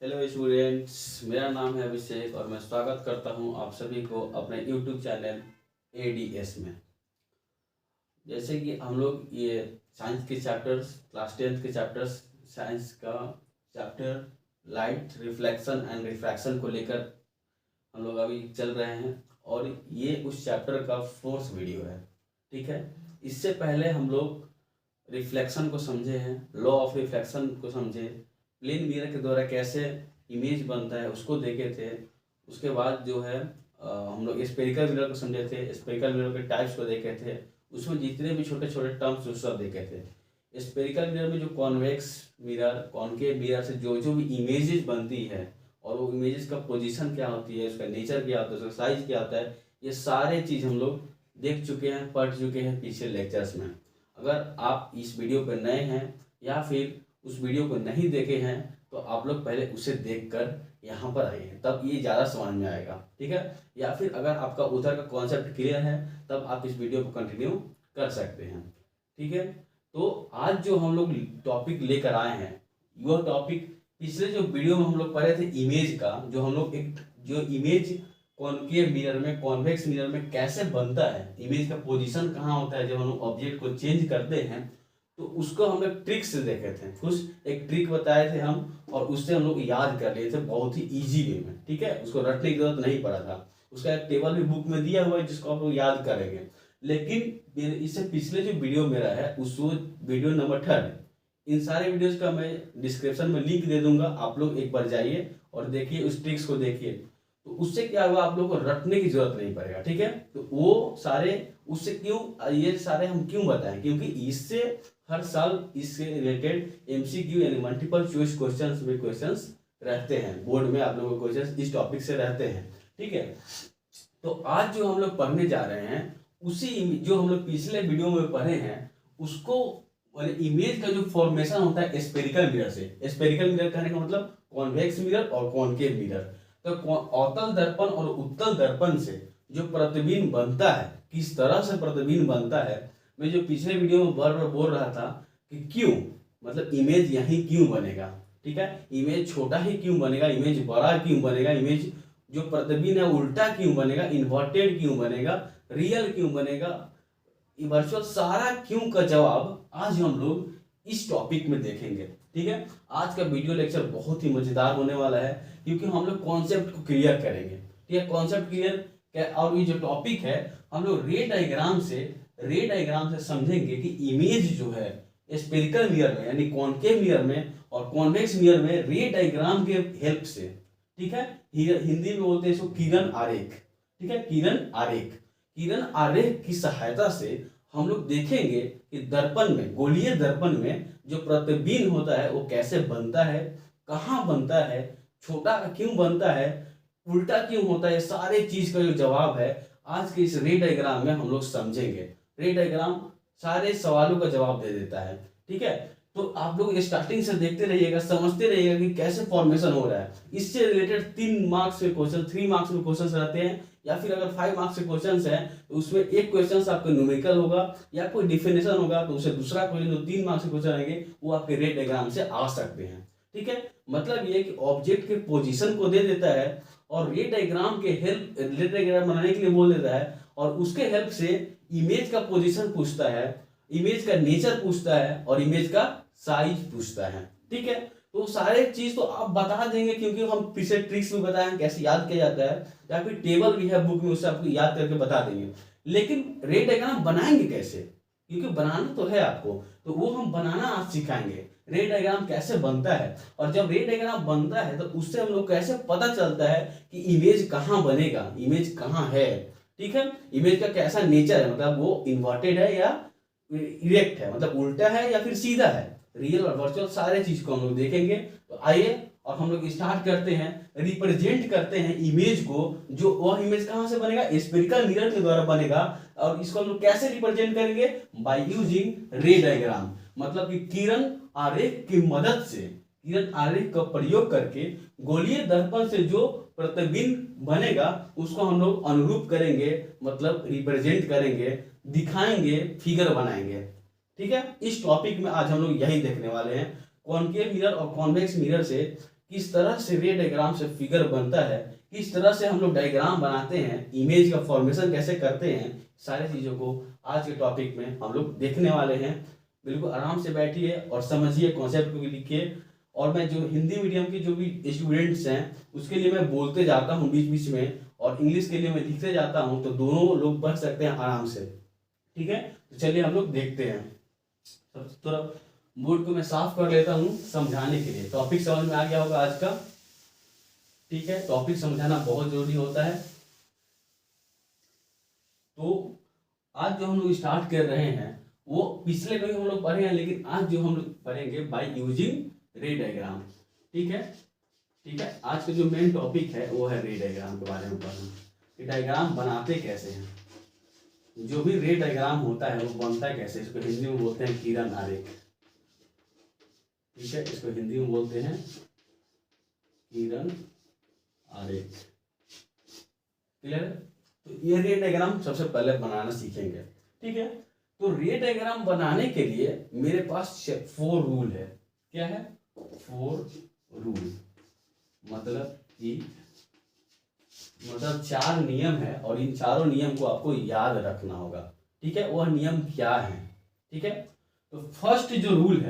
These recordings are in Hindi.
हेलो स्टूडेंट्स, मेरा नाम है अभिषेक और मैं स्वागत करता हूं आप सभी को अपने यूट्यूब चैनल एडीएस में। जैसे कि हम लोग ये साइंस के चैप्टर्स, क्लास 10th के चैप्टर्स, साइंस का chapter light reflection and refraction को लेकर हम लोग अभी चल रहे हैं और ये उस चैप्टर का 4th वीडियो है। ठीक है, इससे पहले हम लोग रिफ्लेक्शन को समझे हैं, लॉ ऑफ रिफ्लेक्शन को समझे, प्लेन मिरर के द्वारा कैसे इमेज बनता है उसको देखे थे। उसके बाद जो है हम लोग स्पेरिकल मिरर को समझे थे, स्पेरिकल मिरर के टाइप्स को देखे थे, उसमें जितने भी छोटे छोटे टर्म्स उस सब देखे थे। स्पेरिकल मिरर में जो कॉन्वेक्स मिरर, कॉनकेव मिरर से जो जो भी इमेजेस बनती है और वो इमेजेस का पोजीशन क्या होती है, उसका नेचर क्या होता है, उसका साइज क्या होता है, ये सारे चीज़ हम लोग देख चुके हैं, पढ़ चुके हैं पिछले लेक्चर्स में। अगर आप इस वीडियो पर नए हैं या फिर उस वीडियो को नहीं देखे हैं तो आप लोग पहले उसे देखकर यहाँ पर आइए, तब ये ज़्यादा समझ में आएगा। ठीक है, या फिर अगर आपका उधर का कॉन्सेप्ट क्लियर है तब आप इस वीडियो को कंटिन्यू कर सकते हैं। ठीक है, तो आज जो हम लोग टॉपिक लेकर आए हैं वह टॉपिक पिछले जो वीडियो में हम लोग पढ़े थे इमेज का, जो हम लोग एक जो इमेज कॉनकेव मिरर में, कॉन्वेक्स मिरर में कैसे बनता है, इमेज का पोजीशन कहाँ होता है जब हम लोग ऑब्जेक्ट को चेंज करते हैं, तो उसको हम लोग ट्रिक से देखे थे। कुछ एक ट्रिक बताए थे हम और उससे हम लोग याद कर लिए थे बहुत ही इजी वे में। ठीक है, उसको रटने की जरूरत नहीं पड़ा था, उसका एक टेबल भी बुक में दिया हुआ है जिसको आप लोग याद करेंगे। लेकिन इससे पिछले जो वीडियो मेरा है उस वीडियो नंबर 3, इन सारे वीडियोस का मैं डिस्क्रिप्शन में लिंक दे दूंगा, आप लोग एक बार जाइए और देखिए, उस ट्रिक्स को देखिए, तो उससे क्या होगा, आप लोगों को रटने की जरूरत नहीं पड़ेगा। ठीक है, तो वो सारे उससे क्यों, ये सारे हम क्यों बताएं, क्योंकि इससे हर साल इससे रिलेटेड एमसीक्यू यानी मल्टीपल चॉइस क्वेश्चंस में क्वेश्चंस रहते हैं, बोर्ड में आप लोगों को क्वेश्चंस इस टॉपिक से रहते हैं। ठीक है, तो आज जो हम लोग पढ़ने जा रहे हैं उसी जो हम लोग पिछले वीडियो में पढ़े हैं उसको, इमेज का जो फॉर्मेशन होता है स्पेरिकल मिरर से। स्पेरिकल मिरर कहने का मतलब कॉन्वेक्स मिरर और कॉनकेव मिरर। तो अवतल दर्पण और उत्तल दर्पण से जो प्रतिबिंब बनता है, किस तरह से प्रतिबिंब बनता है, मैं जो पिछले वीडियो में बार बार बोल रहा था कि क्यों, मतलब इमेज यहीं क्यों बनेगा। ठीक है, इमेज छोटा ही क्यों बनेगा, इमेज बड़ा क्यों बनेगा, इमेज जो प्रतिबिंब है उल्टा क्यों बनेगा, इन्वर्टेड क्यों बनेगा, रियल क्यों बनेगा, वर्चुअल, सारा क्यों का जवाब आज हम लोग इस टॉपिक में देखेंगे। ठीक है, आज का वीडियो लेक्चर बहुत ही मजेदार होने वाला है क्योंकि हम लोग कॉन्सेप्ट को क्लियर करेंगे। ठीक है, कॉन्सेप्ट क्लियर, और ये जो टॉपिक है हम लोग रे डायग्राम से समझेंगे कि इमेज जो है स्पेरिकल मिरर में यानी कॉनकेव मिरर में और कॉन्वेक्स मिरर में रे डायग्राम के हेल्प से, ठीक है, हिंदी में बोलते हैं इसको किरण आरेख। ठीक है, किरण आरेख की सहायता से हम लोग देखेंगे कि दर्पण में, गोलीय दर्पण में जो प्रतिबिंब होता है वो कैसे बनता है, कहाँ बनता है, छोटा क्यों बनता है, उल्टा क्यों होता है, सारे चीज का जो जवाब है आज के इस रे डायग्राम में हम लोग समझेंगे। रे डायग्राम सारे सवालों का जवाब दे देता है। ठीक है, तो आप लोग स्टार्टिंग से देखते रहिएगा, समझते रहिएगा कि कैसे फॉर्मेशन हो रहा है। इससे रिलेटेड 3 मार्क्स के क्वेश्चन, 3 मार्क्स में क्वेश्चन रहते हैं, या फिर अगर 5 मार्क्स के क्वेश्चन है तो उसमें एक क्वेश्चन आपका न्यूमेरिकल होगा या कोई डिफिनेशन होगा, तो उसे दूसरा क्वेश्चन, जो 3 मार्क्स के क्वेश्चन आएंगे वो आपके रे डायग्राम से आ सकते हैं। ठीक है, मतलब ये कि ऑब्जेक्ट के पोजीशन को दे देता है और रे डायग्राम के हेल्प, रे डायग्राम बनाने के लिए बोल देता है और उसके हेल्प से इमेज का पोजीशन पूछता है, इमेज का नेचर पूछता है और इमेज का साइज पूछता है। ठीक है, तो सारे चीज तो आप बता देंगे क्योंकि हम पिछले ट्रिक्स में बताए हैं कैसे याद किया जाता है, या फिर टेबल भी है बुक में, उससे आपको याद करके बता देंगे। लेकिन रे डायग्राम बनाएंगे कैसे, क्योंकि बनाना तो है आपको, तो वो हम बनाना आज सिखाएंगे। रे डायग्राम कैसे बनता है, और जब रे डायग्राम बनता है तो उससे हम लोग कैसे पता चलता है कि इमेज कहाँ बनेगा, इमेज कहाँ है। ठीक है, इमेज का कैसा नेचर है, मतलब वो इन्वर्टेड है या इरेक्ट है, मतलब उल्टा है या फिर सीधा है, रियल और वर्चुअल, सारे चीज को हम लोग देखेंगे। तो आइए और हम लोग स्टार्ट करते हैं, रिप्रेजेंट करते हैं इमेज को। जो वह इमेज कहां से बनेगा, स्पेरिकल मिरर के द्वारा बनेगा, और इसको हम लोग कैसे रिप्रेजेंट करेंगे, बाय यूजिंग रे डायग्राम, मतलब कि किरण आरेख की मदद से, किरण आरेख का प्रयोग करके गोलीय दर्पण से जो प्रतिबिंब बनेगा उसको हम लोग अनुरूप करेंगे, मतलब रिप्रेजेंट करेंगे, दिखाएंगे, फिगर बनाएंगे। ठीक है, इस टॉपिक में आज हम लोग यही देखने वाले हैं, कॉनकेव मिरर और कॉन्वेक्स मिरर से किस तरह से रे डायग्राम से फिगर बनता है, किस तरह से हम लोग डायग्राम बनाते हैं, इमेज का फॉर्मेशन कैसे करते हैं, सारी चीज़ों को आज के टॉपिक में हम लोग देखने वाले हैं। बिल्कुल आराम से बैठिए और समझिए, कॉन्सेप्ट को लिखिए। और मैं जो हिंदी मीडियम के जो भी स्टूडेंट्स हैं उसके लिए मैं बोलते जाता हूँ बीच बीच में, और इंग्लिश के लिए मैं लिखते जाता हूँ, तो दोनों लोग पढ़ सकते हैं आराम से। ठीक है, तो चलिए हम लोग देखते हैं। थोड़ा बोर्ड को मैं साफ कर लेता हूँ समझाने के लिए। टॉपिक समझ में आ गया होगा आज का। ठीक है, टॉपिक समझाना बहुत जरूरी होता है। तो आज जो हम लोग स्टार्ट कर रहे हैं वो पिछले में हम लोग पढ़े हैं, लेकिन आज जो हम लोग पढ़ेंगे बाय यूजिंग रे डायग्राम। ठीक है, ठीक है। आज का जो मेन टॉपिक है वो है रे डायग्राम के बारे में पढ़ना, कि डायग्राम बनाते कैसे हैं, जो भी रे डायग्राम होता है वो बनता है कैसे। इसको हिंदी में बोलते हैं किरण आरेख। ठीक है, इसको हिंदी में बोलते हैं किरण आरेख। क्लियर है? तो ये रे डायग्राम सबसे पहले बनाना सीखेंगे। ठीक है, तो रे डायग्राम बनाने के लिए मेरे पास 4 रूल है। क्या है? 4 रूल, मतलब कि 4 नियम है, और इन चारों नियम को आपको याद रखना होगा। ठीक है, वह नियम क्या है? ठीक है, तो फर्स्ट जो रूल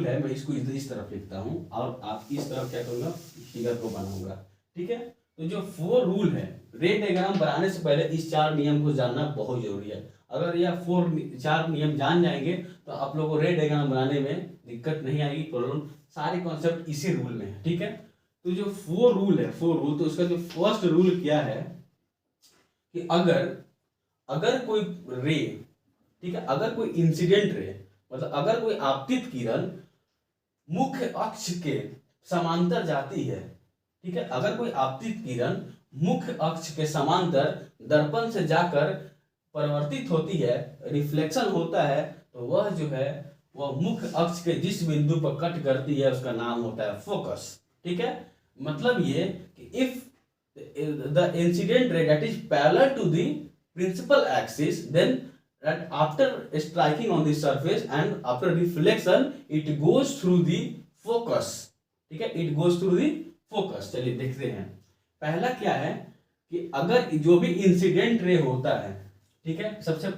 है, मैं इसको इस तरफ लिखता हूं और आप इस तरफ क्या करूंगा, फिगर को बनाऊंगा। ठीक है, तो जो 4 रूल है, रे डायग्राम बनाने से पहले इस 4 नियम को जानना बहुत जरूरी है। अगर यह 4 नियम जान जाएंगे तो आप लोगों को रे डायग्राम बनाने में दिक्कत नहीं आएगी, प्रॉब्लम। सारे कॉन्सेप्ट इसी रूल में है। ठीक है, तो जो 4 रूल है, 4 रूल, तो उसका जो फर्स्ट रूल क्या है कि अगर कोई रे, ठीक है, अगर कोई इंसिडेंट रे, मतलब अगर कोई आपतित किरण मुख्य अक्ष के समांतर जाती है, ठीक है, अगर कोई आपतित किरण मुख्य अक्ष के समांतर दर्पण से जाकर परिवर्तित होती है, रिफ्लेक्शन होता है, तो वह जो है वह मुख्य अक्ष के जिस बिंदु पर कट करती है उसका नाम होता है फोकस। ठीक है, मतलब ये कि if the incident ray that is parallel to the principal axis, then after striking on the surface and after reflection it goes through the focus। ठीक है, it goes through the focus। चलिए देखते हैं। पहला क्या है कि अगर जो भी इंसिडेंट रे होता है, ठीक है, सबसे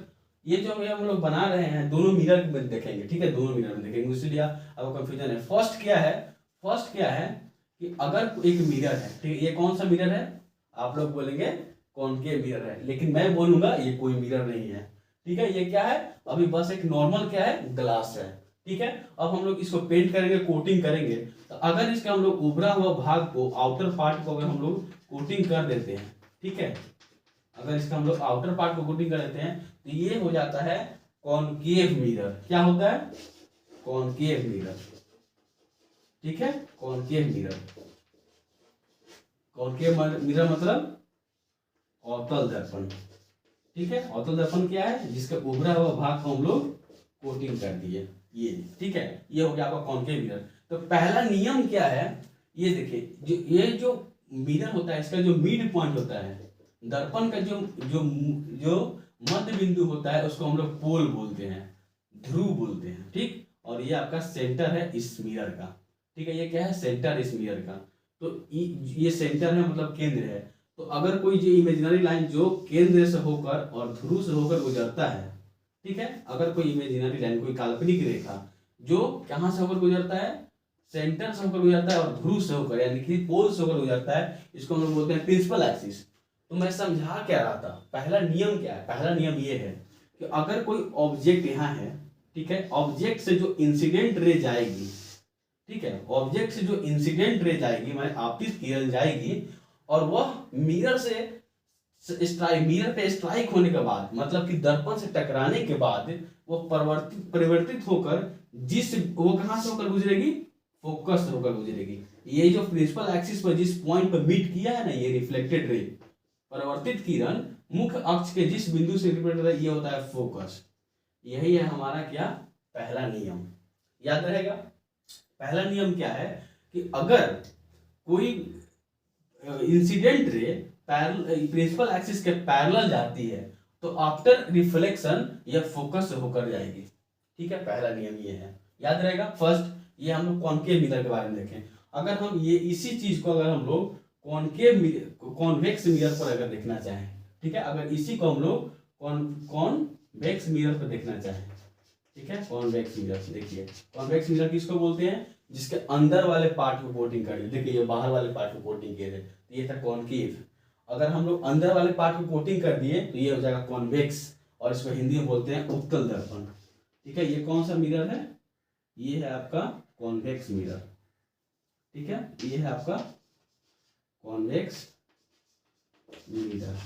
ये जो हम लोग बना रहे हैं दोनों मिरर में देखेंगे। ठीक है, दोनों मिरर में देखेंगे, इसलिए आपको कंफ्यूजन है। फर्स्ट क्या है कि अगर एक मिरर है, ठीक है, ये कौन सा मिरर है? आप लोग बोलेंगे कॉनकेव मिरर है, लेकिन मैं बोलूंगा ये कोई मिरर नहीं है। ठीक है, ये क्या है? अभी बस एक नॉर्मल क्या है, ग्लास है। ठीक है, अब हम लोग इसको पेंट करेंगे, कोटिंग करेंगे। तो अगर इसका हम लोग उभरा हुआ भाग को, आउटर पार्ट को अगर हम लोग कोटिंग कर देते हैं, ठीक है, अगर इसका हम लोग आउटर पार्ट को कोटिंग कर देते हैं तो ये हो जाता है कॉनकेव मिरर। क्या होता है? Concave mirror. ठीक है, कॉनकेव मिरर। कॉनकेव मिरर मतलब अवतल दर्पण। ठीक है, अवतल दर्पण क्या है? जिसका उभरा हुआ भाग को हम लोग कोटिंग कर दिए, ये। ठीक है, ये हो गया आपका कॉनकेव मिरर। तो पहला नियम क्या है, ये देखिए, ये जो मिरर होता है इसका जो मिड पॉइंट होता है, दर्पण का जो जो जो मध्य बिंदु होता है उसको हम लोग पोल बोलते हैं, ध्रुव बोलते हैं। ठीक, और ये आपका सेंटर है इस मिरर का। ठीक है, ये क्या है? सेंटर इस मिरर का। तो ये सेंटर है, मतलब केंद्र है। तो अगर कोई जो इमेजिनरी लाइन जो केंद्र से होकर और ध्रुव से होकर गुजरता है, ठीक है, अगर कोई इमेजिनरी लाइन, कोई काल्पनिक रेखा जो कहां से होकर गुजरता है, सेंटर से होकर गुजरता है और ध्रुव से होकर, यानी कि पोल से होकर गुजरता है, इसको हम लोग बोलते हैं प्रिंसिपल एक्सिस। तो मैं समझा क्या रहा था, पहला नियम क्या है? पहला नियम ये है कि अगर कोई ऑब्जेक्ट यहाँ है, ठीक है, ऑब्जेक्ट से जो इंसिडेंट रे जाएगी, ठीक है, ऑब्जेक्ट से जो इंसिडेंट रे जाएगी, माने आपतित किरण जाएगी, और वह मिरर पे स्ट्राइक होने के बाद, मतलब कि दर्पण से टकराने के बाद वो परिवर्तित होकर वो कहां से होकर गुजरेगी? फोकस से होकर गुजरेगी। ये जो प्रिंसिपल एक्सिस पर जिस पॉइंट पर मीट किया है ना, ये रिफ्लेक्टेड रे, परिवर्तित किरण मुख्य अक्ष के जिस बिंदु से रिफ्लेक्ट होता है, ये होता है फोकस। यही है हमारा क्या? पहला नियम। याद रहेगा? पहला नियम क्या है कि अगर कोई इंसिडेंट रे प्रिंसिपल एक्सिस के पैरेलल जाती है तो आफ्टर रिफ्लेक्शन यह फोकस से होकर जाएगी। ठीक है, पहला नियम ये है, याद रहेगा। फर्स्ट ये हम लोग कॉनकेव मिरर के बारे में देखें। अगर हम ये इसी चीज को अगर हम लोग कॉन्वेक्स मिरर पर अगर देखना चाहें, ठीक है, अगर इसी को हम लोग कॉन्वेक्स मिरर पर देखना चाहें, ठीक है, कॉन्वेक्स मिरर देखिए, कॉन्वेक्स मिरर किसको बोलते हैं, जिसके अंदर वाले पार्ट को कोटिंग कर, देखिए ये बाहर वाले पार्ट को कोटिंग किए थे, तो ये था कॉनकेव। अगर हम लोग अंदर वाले पार्ट को कोटिंग कर दिए तो ये हो जाएगा कॉन्वेक्स, और इसको हिंदी में बोलते हैं उत्तल दर्पण। ठीक है, ये कौन सा मिरर है, ये है आपका कॉन्वेक्स मिरर। ठीक है, ये है आपका कॉन्वेक्स मिरर।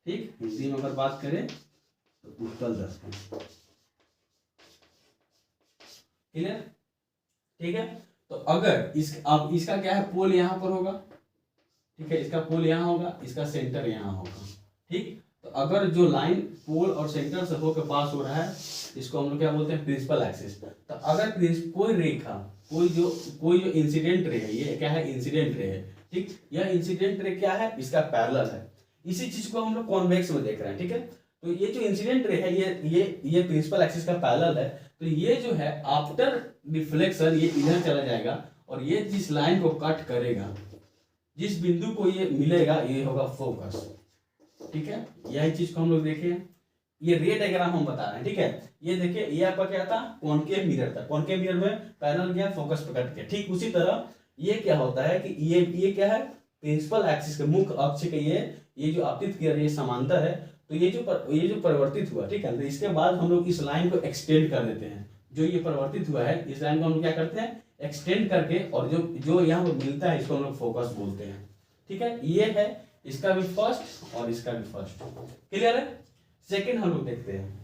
ठीक, हिंदी में अगर बात करें तो उत्तल दर्पण। क्लियर, ठीक है। तो अगर अब इसका क्या है, पोल यहां पर होगा, ठीक है, इसका पोल यहां होगा, इसका सेंटर यहां होगा। ठीक, तो अगर जो लाइन पोल और सेंटर से होकर पास हो रहा है, इसको हम लोग क्या बोलते हैं, प्रिंसिपल एक्सिस। तो अगर कोई रेखा, कोई जो इंसिडेंट रे है, ये क्या है, इंसिडेंट रे है। ठीक, यह इंसिडेंट रे क्या है, इसका पैरेलल है। इसी चीज को हम लोग कॉन्वेक्स में देख रहे हैं। ठीक है, तो ये जो इंसिडेंट रे है, ये प्रिंसिपल एक्सिस का पैरेलल है। तो ये जो है आफ्टर डिफ्लेक्शन ये इधर चला जाएगा, और ये जिस लाइन को कट करेगा, जिस बिंदु को ये मिलेगा, ये होगा फोकस। ठीक है, यही चीज को हम लोग देखें, ये रे डायग्राम हम बता रहे हैं। ठीक है, ये देखिए, ये आपका क्या था, कॉनकेव मिरर था। कॉनकेव मिरर में पैरेलल गया, फोकस पे कट गया। ठीक उसी तरह ये क्या होता है कि ये क्या है, प्रिंसिपल एक्सिस के मुख्य अक्ष के ये जो आपतित किरण ये समांतर है। तो ये जो परिवर्तित हुआ, ठीक है, तो इसके बाद हम लोग इस लाइन को एक्सटेंड कर देते हैं। जो ये परिवर्तित हुआ है, इस लाइन को हम लोग क्या करते हैं, एक्सटेंड करके, और जो यहाँ पर मिलता है, इसको हम लोग फोकस बोलते हैं। ठीक है, ये है इसका भी फर्स्ट और इसका भी फर्स्ट। क्लियर है। सेकंड हम लोग देखते हैं,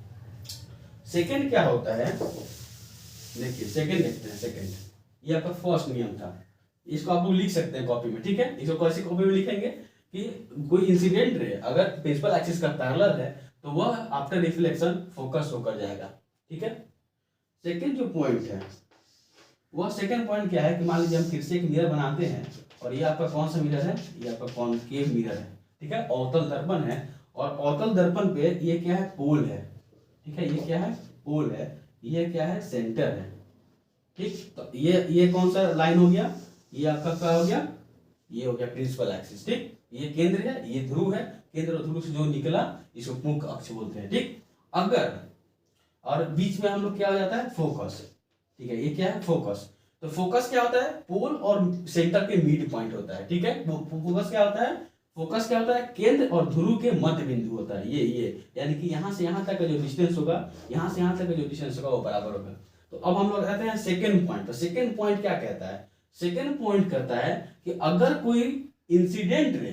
सेकंड क्या होता है, देखिए सेकंड देखते हैं। सेकंड ये आपका फर्स्ट नियम था, इसको आप लोग लिख सकते हैं कॉपी में। ठीक है, इसको कैसे कॉपी में लिखेंगे कि कोई इंसिडेंट रे अगर प्रिंसिपल एक्सिस का पैरेलल है तो वह आफ्टर रिफ्लेक्शन फोकस होकर जाएगा। ठीक है, सेकंड जो पॉइंट है, वह सेकंड पॉइंट क्या है कि मान लीजिए हम फिर से एक मिरर बनाते हैं, और ये आपका कौन सा मिरर है, ये आपका कॉनकेव मिरर है। ठीक है, अवतल दर्पण है, और अवतल दर्पण पे ये क्या है, पोल है। ठीक है, ये क्या है, पोल है, ये क्या है, सेंटर है। ठीक, तो ये कौन सा लाइन हो गया, ये आपका क्या हो गया, ये हो गया प्रिंसिपल एक्सिस। ठीक, ये केंद्र है, ये ध्रुव है, केंद्र और ध्रुव से जो निकला इसको मुख्य अक्ष बोलते हैं। ठीक, अगर और बीच में हम लोग क्या हो जाता है, फोकस। ठीक है, ये क्या है, फोकस। तो फोकस क्या होता है, पोल और सेंटर के मिड पॉइंट होता है। ठीक है, फोकस क्या होता है, फोकस क्या होता है, केंद्र और ध्रुव के मध्य बिंदु होता है। ये यानी कि यहाँ से यहाँ तक का जो डिस्टेंस होगा, यहाँ से यहाँ तक का जो डिस्टेंस होगा, वो बराबर होगा। तो अब हम लोग आते हैं सेकेंड पॉइंट। तो सेकेंड पॉइंट क्या कहता है, सेकेंड पॉइंट कहता है कि अगर कोई इंसिडेंट रे,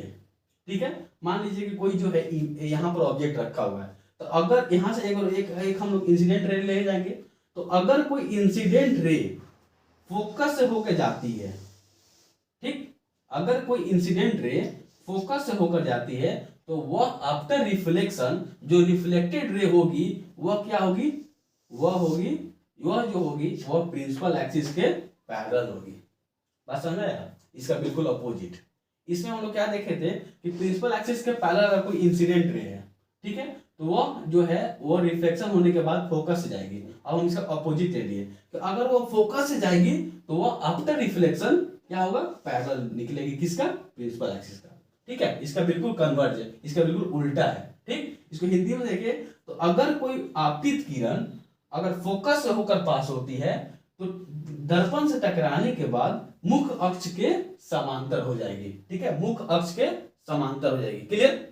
ठीक है, मान लीजिए कि कोई जो है यहाँ पर ऑब्जेक्ट रखा हुआ है, तो अगर यहाँ से एक हम लोग इंसिडेंट रे ले जाएंगे, तो अगर कोई इंसिडेंट रे फोकस से होकर जाती है, ठीक, अगर कोई इंसिडेंट रे फोकस से होकर जाती है, तो वह आफ्टर रिफ्लेक्शन जो रिफ्लेक्टेड रे होगी, वह क्या होगी, वह जो होगी वह प्रिंसिपल एक्सिस के पैरेलल होगी। बात समझ आया, इसका बिल्कुल अपोजिट। इसमें हम लोग क्या देखे थे कि प्रिंसिपल एक्सिस के पैरेलल अगर कोई इंसिडेंट रे है, ठीक है, तो वह जो है वो रिफ्लेक्शन होने के बाद फोकस से जाएगी। अब हम इसका अपोजिट ले लिए, तो अगर वो फोकस से जाएगी तो वह आफ्टर रिफ्लेक्शन क्या होगा, पैरेलल निकलेगी, किसका, प्रिंसिपल एक्सिस का। ठीक है, इसका बिल्कुल कन्वर्ज है, इसका बिल्कुल उल्टा है। ठीक, इसको हिंदी में देखिए, तो अगर कोई आपतित किरण अगर फोकस से होकर पास होती है, तो दर्पण से टकराने के बाद मुख्य अक्ष के समांतर हो जाएगी। ठीक है, मुख्य अक्ष के समांतर हो जाएगी। क्लियर।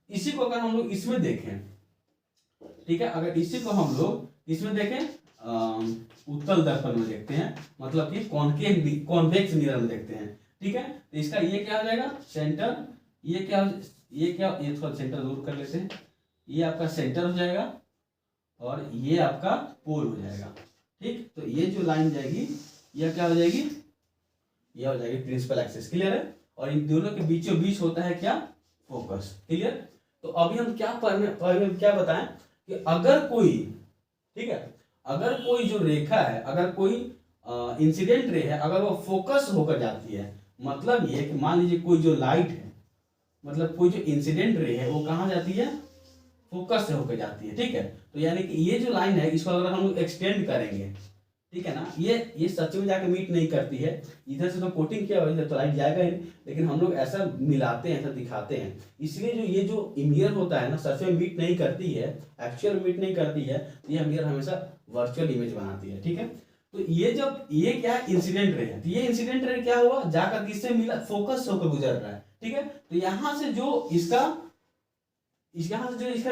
इसी को अगर हम लोग इसमें देखें, ठीक है, अगर इसी को हम लोग इसमें देखें, उत्तल दर्पण में देखते हैं, मतलब कि कॉन्वेक्स मिरर में देखते हैं। ठीक है, तो इसका ये क्या हो जाएगा, सेंटर, ये थोड़ा सेंटर दूर कर लेते हैं, ये आपका सेंटर हो जाएगा, और ये आपका पोल हो जाएगा। ठीक, तो ये जो लाइन जाएगी, यह क्या हो जाएगी, यह हो जाएगी प्रिंसिपल एक्सिस। क्लियर है, और इन दोनों के बीचों बीच होता है क्या, फोकस। क्लियर। तो अभी हम क्या बताएं कि अगर कोई, ठीक है, अगर कोई जो रेखा है, अगर कोई इंसिडेंट रे है, अगर वो फोकस होकर जाती है, मतलब ये कि मान लीजिए कोई जो लाइट है, मतलब कोई जो इंसिडेंट रे है, वो कहाँ जाती है, फोकस से होकर जाती है। ठीक है, तो यानी कि ये जो लाइन है, इसको अगर हम लोग एक्सटेंड करेंगे, ठीक है ना। ये सच में जाके मीट नहीं करती है, इधर से तो कोटिंग किया हुआ है, इधर तो लाइट जाएगा ही नहीं, लेकिन हम लोग ऐसा मिलाते हैं, ऐसा दिखाते हैं। इसलिए जो ये जो मिरर होता है ना, सच में मीट नहीं करती है, एक्चुअल मीट नहीं करती है, तो ये मिरर हमेशा वर्चुअल इमेज बनाती है। ठीक है, तो ये जब ये क्या इंसिडेंट रे है, तो ये इंसिडेंट रे क्या हुआ, जाकर किससे मिला, फोकस होकर गुजर रहा है। ठीक है, तो यहाँ से जो इसका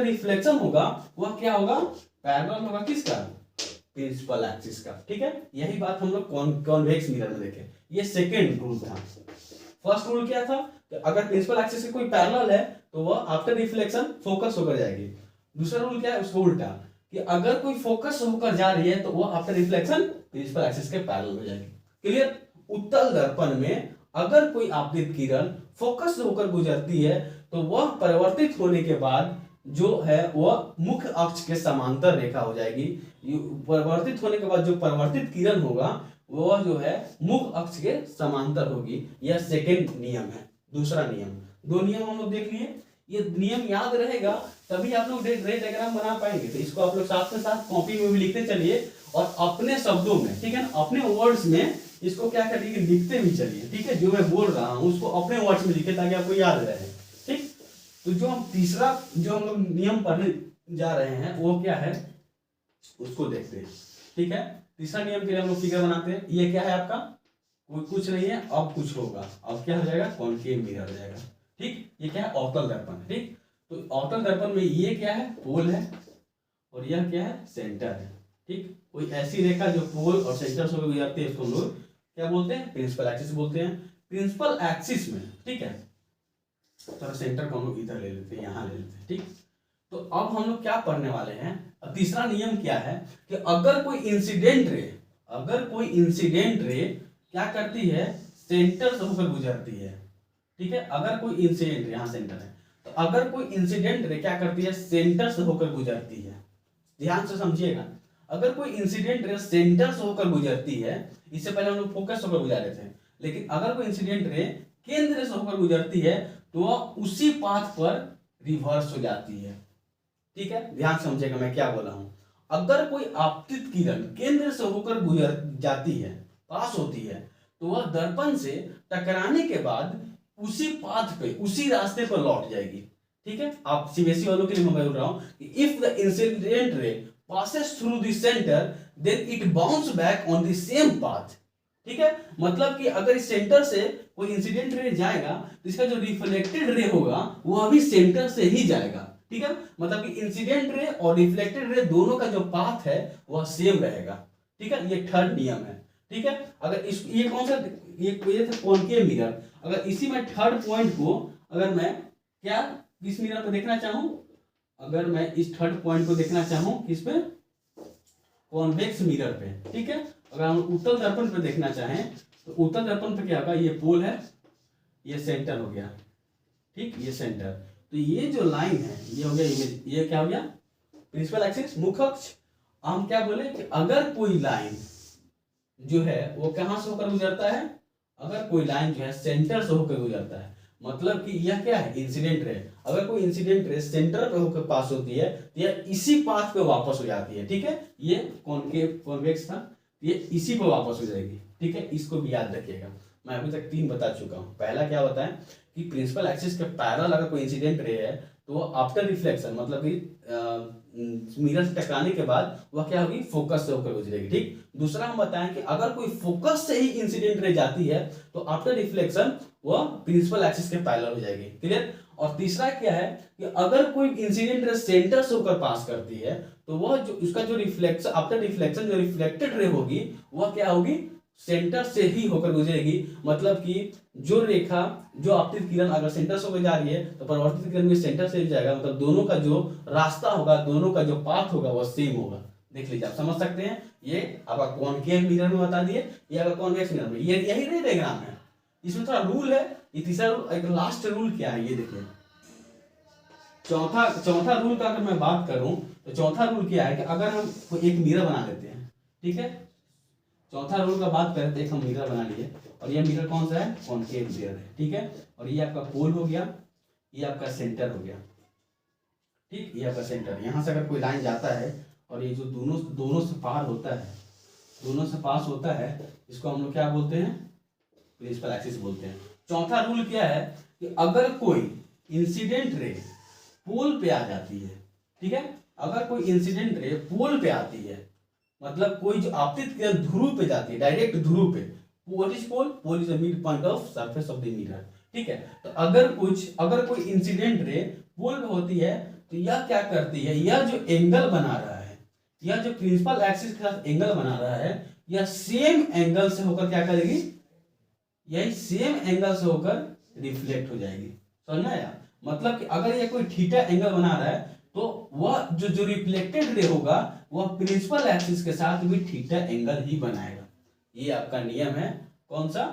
रिफ्लेक्शन होगा वह क्या होगा, पैरेलल होगा किसका, प्रिंसिपल एक्सिस का। ठीक है, यही बात हम लोग कॉन्वेक्स मिरर में देखे। ये सेकेंड रूल था। फर्स्ट रूल क्या था, कि अगर प्रिंसिपल एक्सिस के कोई पैरेलल है तो वह आफ्टर रिफ्लेक्शन फोकस होकर जाएगी। दूसरा रूल क्या है, उसको उल्टा, कि अगर कोई फोकस होकर जा रही है तो वह आफ्टर रिफ्लेक्शन प्रिंसिपल एक्सिस के पैरेलल हो जाएगी। क्लियर। उत्तल दर्पण में अगर कोई आपतित किरण फोकस होकर गुजरती है तो वह परिवर्तित होने के बाद जो है वह मुख्य अक्ष के समांतर रेखा हो जाएगी। परिवर्तित होने के बाद जो परिवर्तित किरण होगा वह जो है मुख्य अक्ष के समांतर होगी। यह सेकेंड नियम है। दूसरा नियम, दो नियम हम लोग देख लिए। ये नियम याद रहेगा तभी आप लोग रे डायग्राम बना पाएंगे। तो इसको आप लोग साथ में साथ कॉपी में भी लिखते चलिए और अपने शब्दों में, ठीक है ना, अपने वर्ड्स में इसको क्या करिए, लिखते भी चलिए। ठीक है, जो मैं बोल रहा हूँ उसको अपने वर्ड्स में लिखे ताकि आपको याद रहे। ठीक, तो जो हम तीसरा जो हम लोग नियम पढ़ने जा रहे हैं वो क्या है, उसको देखते हैं। ठीक है, तीसरा नियम के लिए हम लोग फिगर बनाते हैं। ये क्या है आपका, कोई कुछ नहीं है, अब कुछ होगा। अब क्या हो जाएगा, कॉनकेव मिरर हो जाएगा। ठीक, ये क्या है, अवतल दर्पण। ठीक, तो अवतल दर्पण में ये क्या है, पोल है, और यह क्या है, सेंटर है। ठीक, कोई ऐसी रेखा जो पोल और सेंटर से गुजरती है उसको हम लोग क्या बोलते हैं, प्रिंसिपल एक्सिस बोलते हैं। प्रिंसिपल एक्सिस में, ठीक है, तो सेंटर को हम लोग इधर ले लेते हैं, यहाँ ले लेते हैं। ठीक, तो अब हम लोग क्या पढ़ने वाले हैं, तीसरा नियम क्या है, कि अगर कोई इंसिडेंट रे क्या करती है, सेंटर से होकर गुजरती है। ठीक है, अगर कोई इंसिडेंट रे, यहाँ सेंटर है, तो अगर कोई इंसिडेंट रे क्या करती है, सेंटर से होकर गुजरती है। ध्यान से समझिएगा, अगर कोई इंसिडेंट रे सेंटर से होकर गुजरती है, इससे पहले हम लोग फोकस होकर गुजारे थे, लेकिन अगर कोई इंसिडेंट रे केंद्र से होकर गुजरती है तो वह उसी पाथ पर रिवर्स हो जाती है। ठीक है, ध्यान समझिएगा मैं क्या बोला हूं। अगर कोई आपतित किरण केंद्र से होकर गुजर जाती है, पास होती है, तो वह दर्पण से टकराने के बाद उसी पाथ पे, उसी रास्ते पर लौट जाएगी। ठीक है, आप सीबीएसई वालों के लिए मैं बोल रहा हूं कि इफ द इंसिडेंट रे passes through the center then it bounce back on the same path। ठीक है, मतलब कि अगर इस सेंटर से कोई इंसिडेंट रे जाएगा तो इसका जो रिफ्लेक्टेड रे होगा वो अभी सेंटर से ही जाएगा। ठीक है, मतलब कि इंसिडेंट रे और रिफ्लेक्टेड रे दोनों का जो पाथ है वह सेम रहेगा। ठीक है, ये थर्ड नियम है। ठीक है, अगर इस ये कौन सा, ये था कॉनकेव मिरर। अगर इसी में थर्ड पॉइंट को अगर मैं क्या इस मिरर पे देखना चाहूं, अगर मैं इस थर्ड पॉइंट को देखना चाहूं किस पे, कॉन्वेक्स मिरर पे। ठीक है, अगर हम उत्तल दर्पण पे देखना चाहें तो उत्तल दर्पण पे क्या होगा, ये पोल है, ये सेंटर हो गया। ठीक, ये सेंटर, तो ये जो लाइन है ये हो गया इमेज, ये क्या हो गया, प्रिंसिपल एक्सिस, मुख्य अक्ष। हम क्या बोले कि अगर कोई लाइन जो है वो कहां से होकर गुजरता है, अगर कोई लाइन जो है सेंटर से होकर गुजरता है, मतलब कि यह क्या है, इंसिडेंट रे। अगर कोई इंसिडेंट रे सेंटर पे होकर पास होती है तो यह इसी पाथ पे वापस हो जाती है। ठीक है, ये कॉन्वेक्स था, ये इसी पे वापस हो जाएगी। ठीक है, इसको भी याद रखिएगा। मैं अभी तक 3 बता चुका हूँ। पहला क्या होता है कि प्रिंसिपल एक्सिस के पैरेलल अगर कोई इंसिडेंट रे है तो वो आफ्टर रिफ्लेक्शन, मतलब कि मिरर से टकराने के बाद वह क्या होगी, फोकस से होकर गुजरेगी। ठीक, दूसरा हम बताएं कि अगर कोई फोकस से ही इंसिडेंट रे जाती है तो आफ्टर रिफ्लेक्शन वह प्रिंसिपल एक्सिस के पैरेलल हो जाएगी। क्लियर। और तीसरा क्या है कि अगर कोई इंसिडेंट रे सेंटर से होकर पास करती है तो वह जो उसका जो रिफ्लेक्शन, आफ्टर रिफ्लेक्शन जो रिफ्लेक्टेड रे होगी वह क्या होगी, सेंटर से ही होकर गुजरेगी। मतलब कि जो रेखा, जो आपतित किरण अगर सेंटर से होकर जा रही है तो परावर्तित किरण भी सेंटर से ही जाएगा। मतलब दोनों का जो रास्ता होगा, दोनों का जो पाथ होगा वह सेम होगा। देख लीजिए, आप समझ सकते हैं। ये आपका कॉनकेव मिरर में बता दिए, ये आपका कॉन्वेक्स मिरर में, ये यही रे डायग्राम है। इसमें थोड़ा रूल है। ये तीसरा रूल, एक लास्ट रूल क्या है ये देखिए। चौथा रूल का अगर मैं बात करूं तो चौथा रूल क्या है कि अगर हम एक मिरर बना लेते हैं, ठीक है, चौथा रूल का बात करें तो एक हम मिरर बना लिए और ये मिरर कौन सा है, कॉनकेव मिरर है। ठीक है, और ये आपका पोल हो गया, ये आपका सेंटर हो गया। ठीक, ये आपका सेंटर। यहाँ से अगर कोई लाइन जाता है और ये जो दोनों से पार होता है, दोनों से पास होता है, इसको हम लोग क्या बोलते हैं, प्रिंसिपल एक्सिस बोलते हैं। चौथा रूल क्या है कि अगर कोई इंसिडेंट रे पोल पे आ जाती है, ठीक है, अगर कोई इंसिडेंट रे पोल पे आती है, मतलब कोई जो आपतित किरण ध्रुव पे जाती है, डायरेक्ट ध्रुव पे, what is pole, pole is the mid point of surface of the mirror, ठीक है। तो अगर कोई इंसिडेंट रे पोल पे होती है तो यह क्या करती है, यह जो एंगल बना रहा है, यह जो प्रिंसिपल एक्सिस के साथ एंगल बना रहा है, यह सेम एंगल से होकर क्या करेगी, यही सेम एंगल से होकर रिफ्लेक्ट हो जाएगी। समझ में आया? मतलब कि अगर ये कोई थीटा एंगल बना रहा है तो वह जो रिफ्लेक्टेड रे होगा वह प्रिंसिपल एक्सिस के साथ भी थीटा एंगल ही बनाएगा। ये आपका नियम है, कौन सा,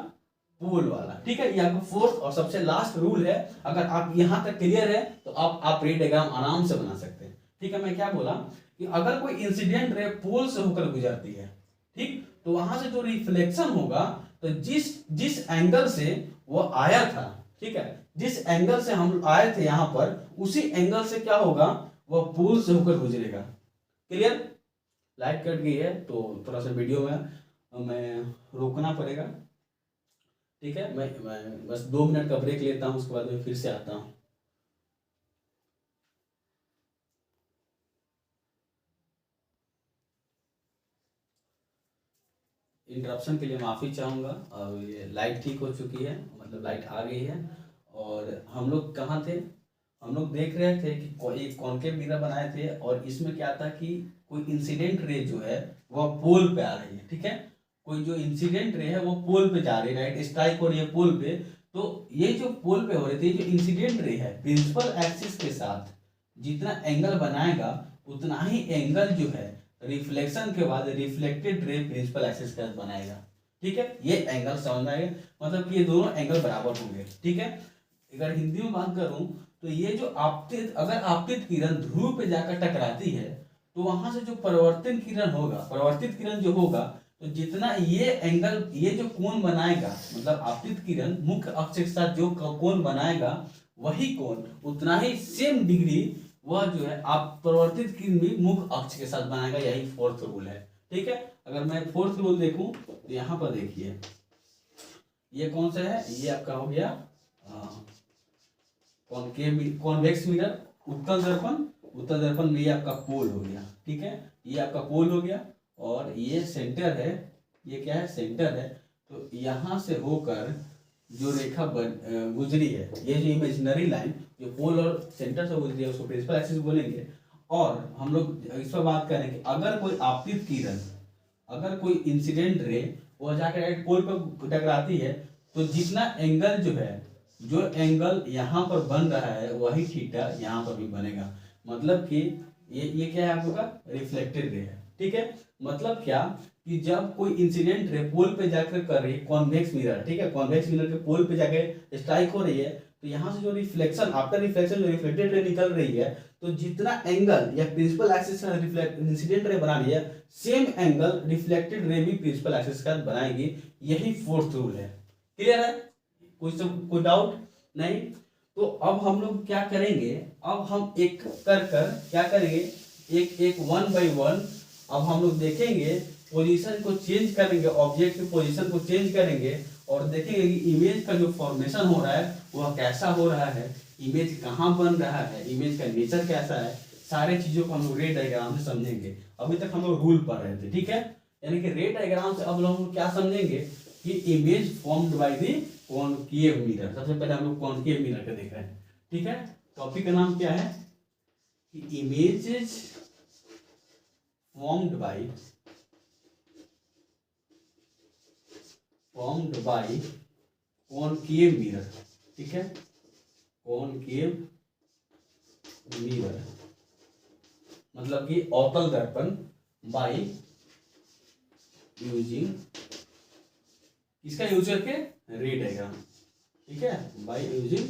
पोल वाला, ठीक है। ये आपका फोर्थ और सबसे लास्ट रूल है। अगर आप यहां तक क्लियर है तो आप रे डायग्राम आराम से बना सकते हैं, ठीक है। मैं क्या बोला कि अगर कोई इंसिडेंट रे पोल से होकर गुजरती है, ठीक, तो वहां से जो रिफ्लेक्शन होगा, तो जिस एंगल से वो आया था, ठीक है, जिस एंगल से हम आए थे यहां पर, उसी एंगल से क्या होगा, वह पोल से होकर गुजरेगा। क्लियर? लाइट कट गई है तो थोड़ा सा वीडियो में मैं रोकना पड़ेगा, ठीक है। मैं बस 2 मिनट का ब्रेक लेता हूँ, उसके बाद मैं फिर से आता हूँ। इंटरप्शन के लिए माफ़ी चाहूँगा। और ये लाइट ठीक हो चुकी है, मतलब लाइट आ गई है। और हम लोग कहाँ थे, हम लोग देख रहे थे कि एक कॉन्केव मिरर बनाए थे और इसमें क्या था कि कोई इंसिडेंट रे जो है वह पोल पे आ रही है, ठीक है। कोई जो इंसिडेंट रे है वो पोल पे जा रही है, राइट, स्ट्राइक हो रही है पोल पे। तो ये जो पोल पे हो रही थी, जो इंसिडेंट रे है, प्रिंसिपल एक्सिस के साथ जितना एंगल बनाएगा उतना ही एंगल जो है रिफ्लेक्शन के बाद रिफ्लेक्टेड रे प्रिंसिपल एक्सिस के साथ बनाएगा, ठीक है। ये एंगल समझ में आएगा, मतलब कि ये दोनों एंगल बराबर होंगे, ठीक है। अगर हिंदी में बात करूं तो ये जो अगर आपतित किरण ध्रुव पे जाकर टकराती है तो वहां से जो परिवर्तन किरण होगा, परिवर्तित किरण जो होगा, तो जितना ये एंगल, ये जो कोण बनाएगा, मतलब आपतित किरण मुख्य अक्ष के साथ जो कोण बनाएगा, वही कोण उतना ही सेम डिग्री वह जो है आप परिवर्तित किरण भी मुख्य अक्ष के साथ बनाएगा। यही फोर्थ रूल है, ठीक है। अगर मैं फोर्थ रूल देखूं तो यहाँ पर देखिए, ये कौन सा है, ये आपका हो गया कॉन्वेक्स मिरर, उत्तल दर्पण में ये आपका पोल हो गया, ठीक है। ये आपका पोल हो गया और ये सेंटर है, ये क्या है, सेंटर है। तो यहाँ से होकर जो रेखा गुजरी है, ये जो इमेजिनरी लाइन जो पोल और सेंटर से गुजरी है उसको प्रिंसिपल एक्सिस बोलेंगे। और हम लोग इस पर बात करें कि अगर कोई आपतित किरण, अगर कोई इंसिडेंट रे वो जाकर एक पोल पर टकराती है तो जितना एंगल जो है, जो एंगल यहाँ पर बन रहा है वही थीटा यहाँ पर भी बनेगा। मतलब कि ये क्या है आपका रिफ्लेक्टेड रे है, ठीक है। मतलब क्या कि जब कोई इंसिडेंट रे पोल पे जाकर कर रही है, कॉन्वेक्स मिरर, ठीक है, कॉन्वेक्स मिरर के पोल पे जाकर स्ट्राइक हो रही है, तो यहाँ से जो रिफ्लेक्शन, आफ्टर रिफ्लेक्शन जो रिफ्लेक्टेड रे निकल रही है, तो जितना एंगल या प्रिंसिपल एक्सिस का इंसिडेंट रे बना रही है, सेम एंगल रिफ्लेक्टेड रे भी प्रिंसिपल एक्सिस का बनाएगी। यही फोर्थ रूल है। क्लियर है? कोई डाउट नहीं? तो अब हम लोग क्या करेंगे, अब हम एक कर क्या करेंगे, एक एक 1 बाय 1 अब हम लोग देखेंगे, पोजीशन को चेंज करेंगे, ऑब्जेक्ट की पोजीशन को चेंज करेंगे और देखेंगे कि इमेज का जो फॉर्मेशन हो रहा है वह कैसा हो रहा है, इमेज कहाँ बन रहा है, इमेज का नेचर कैसा है, सारे चीजों को हम लोग रे डायग्राम से समझेंगे। अभी तक हम लोग रूल पढ़ रहे थे, ठीक है। यानी कि रे डायग्राम से अब लोग क्या समझेंगे कि image formed by the concave mirror. सबसे पहले हम लोग कॉनकेव मिरर का देख रहे हैं, ठीक है। टॉपिक का नाम क्या है कि images formed by concave mirror, ठीक है, कॉनकेव मिरर मतलब कि अवतल दर्पण बाय यूजिंग, किसका यूज करके, रे डायग्राम, ठीक है, बाय यूजिंग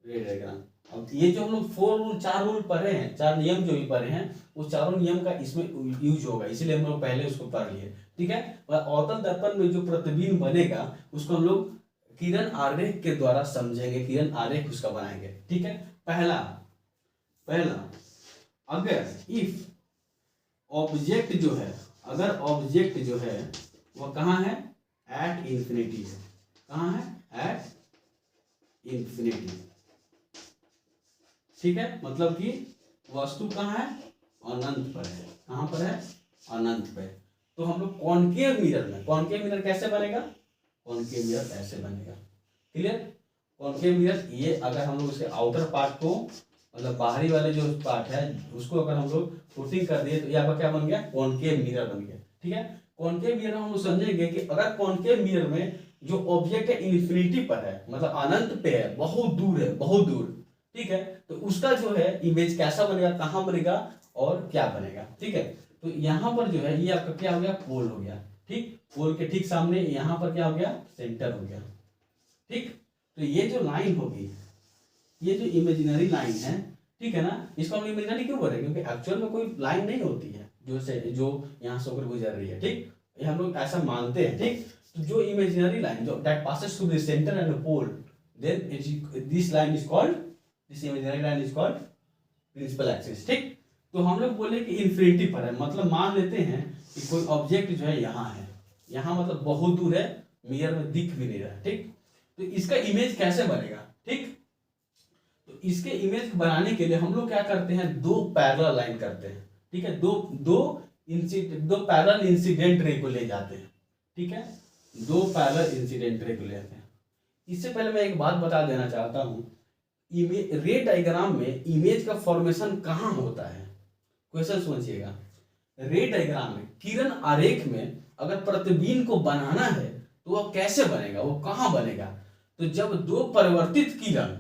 रे डायग्राम। अब ये जो हम लोग 4 रूल पढ़े हैं, 4 नियम जो भी पढ़े हैं, वो चारों नियम का इसमें यूज होगा, इसीलिए हम लोग पहले उसको पढ़ लिए, ठीक है। और अवतल दर्पण में जो प्रतिबिंब बनेगा उसको हम लोग किरण आरेख के द्वारा समझेंगे, किरण आरेख उसका बनाएंगे, ठीक है। पहला अगर इफ ऑब्जेक्ट जो है, अगर ऑब्जेक्ट जो है वह कहाँ है, एट इंफिनिटी है, कहाँ है, एट इंफिनिटी, ठीक है, मतलब कि वस्तु कहाँ है, अनंत पर है, कहाँ पर है, अनंत पर। तो हम लोग कॉनकेव मिरर में, कॉनकेव मिरर कैसे बनेगा, कॉनकेव मिरर ऐसे बनेगा, क्लियर। कॉनकेव मिरर ये अगर हम लोग उसके आउटर पार्ट को, मतलब बाहरी वाले जो पार्ट है उसको अगर हम लोग पुटिंग कर दिए तो ये आपका क्या बन गया, कॉनकेव मिरर बन गया, ठीक है। कॉनकेव मिरर हम लोग समझेंगे कि अगर कॉनकेव मिरर में जो ऑब्जेक्ट है इन्फिनिटी पर है, मतलब अनंत पे है, बहुत दूर है, बहुत दूर, ठीक है, तो उसका जो है इमेज कैसा बनेगा, कहाँ बनेगा और क्या बनेगा, ठीक है। तो यहाँ पर जो है ये आपका क्या हो गया, पोल हो गया, ठीक, पोल के ठीक सामने यहाँ पर क्या हो गया, सेंटर हो गया, ठीक। तो ये जो लाइन होगी, ये जो इमेजिनरी लाइन है, ठीक है ना, इसको हम इमेजिनरी क्यों बोल रहे हैं, क्योंकि एक्चुअल में कोई लाइन नहीं होती है जो यहाँ से होकर गुजर रही है, ठीक, ये हम लोग ऐसा मानते हैं, ठीक। तो जो इमेजिनरी लाइन जो that passes through the centre and the pole, then this line is called, this imaginary line is called principal axis, ठीक। तो हम लोग बोले कि इन्फिनिटी पर है, मतलब मान लेते हैं कि कोई ऑब्जेक्ट जो है यहाँ है, यहाँ मतलब बहुत दूर है, मिरर में दिख भी नहीं रहा, ठीक। तो इसका इमेज कैसे बनेगा, ठीक। तो इसके इमेज बनाने के लिए हम लोग क्या करते हैं, दो पैरेलल लाइन करते हैं, ठीक है, दो पैरेलल इंसिडेंट रे को ले जाते हैं, ठीक है, दो पैरेलल इंसिडेंट रे को ले जाते हैं। इससे पहले मैं एक बात बता देना चाहता हूँ, रे डायग्राम में इमेज का फॉर्मेशन कहाँ होता है, क्वेश्चन समझिएगा। रे डायग्राम में, किरण आरेख में अगर प्रतिबिंब को बनाना है तो वह कैसे बनेगा, वो कहाँ बनेगा, तो जब दो परिवर्तित किरण,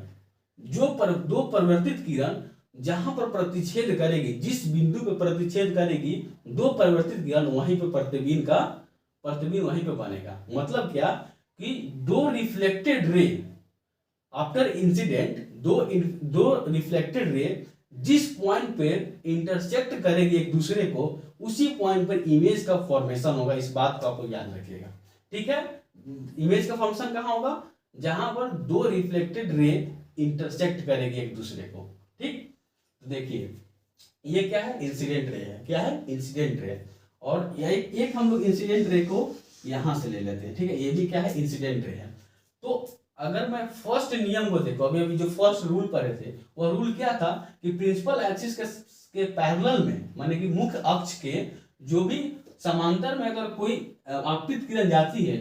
दो परिवर्तित किरण जहां पर प्रतिच्छेद करेगी, जिस बिंदु पे प्रतिच्छेद करेगी, दो परिवर्तित किरण वहीं पे प्रतिबिंब वहीं पे बनेगा। मतलब क्या कि दो रिफ्लेक्टेड रे आफ्टर इंसिडेंट, दो रिफ्लेक्टेड रे जिस पॉइंट पे इंटरसेक्ट करेगी एक दूसरे को, उसी पॉइंट पर इमेज का फॉर्मेशन होगा, इस बात को आपको याद रखिएगा, ठीक है। इमेज का फॉर्मेशन कहाँ होगा, जहां पर दो रिफ्लेक्टेड रे इंटरसेक्ट करेगी एक दूसरे को, ठीक। तो देखिए ये क्या है, इंसिडेंट रे है, क्या है, इंसिडेंट रे, और एक हम लोग इंसिडेंट रे को यहां से ले लेते हैं, ठीक है, ये भी क्या है, इंसिडेंट रे है। तो अगर मैं फर्स्ट नियम को देखो, अभी जो फर्स्ट रूल पढ़े थे, वह रूल क्या था कि प्रिंसिपल एक्सिस के पैरेलल में, माने कि मुख्य अक्ष के जो भी समांतर में अगर कोई आपतित किरण जाती है,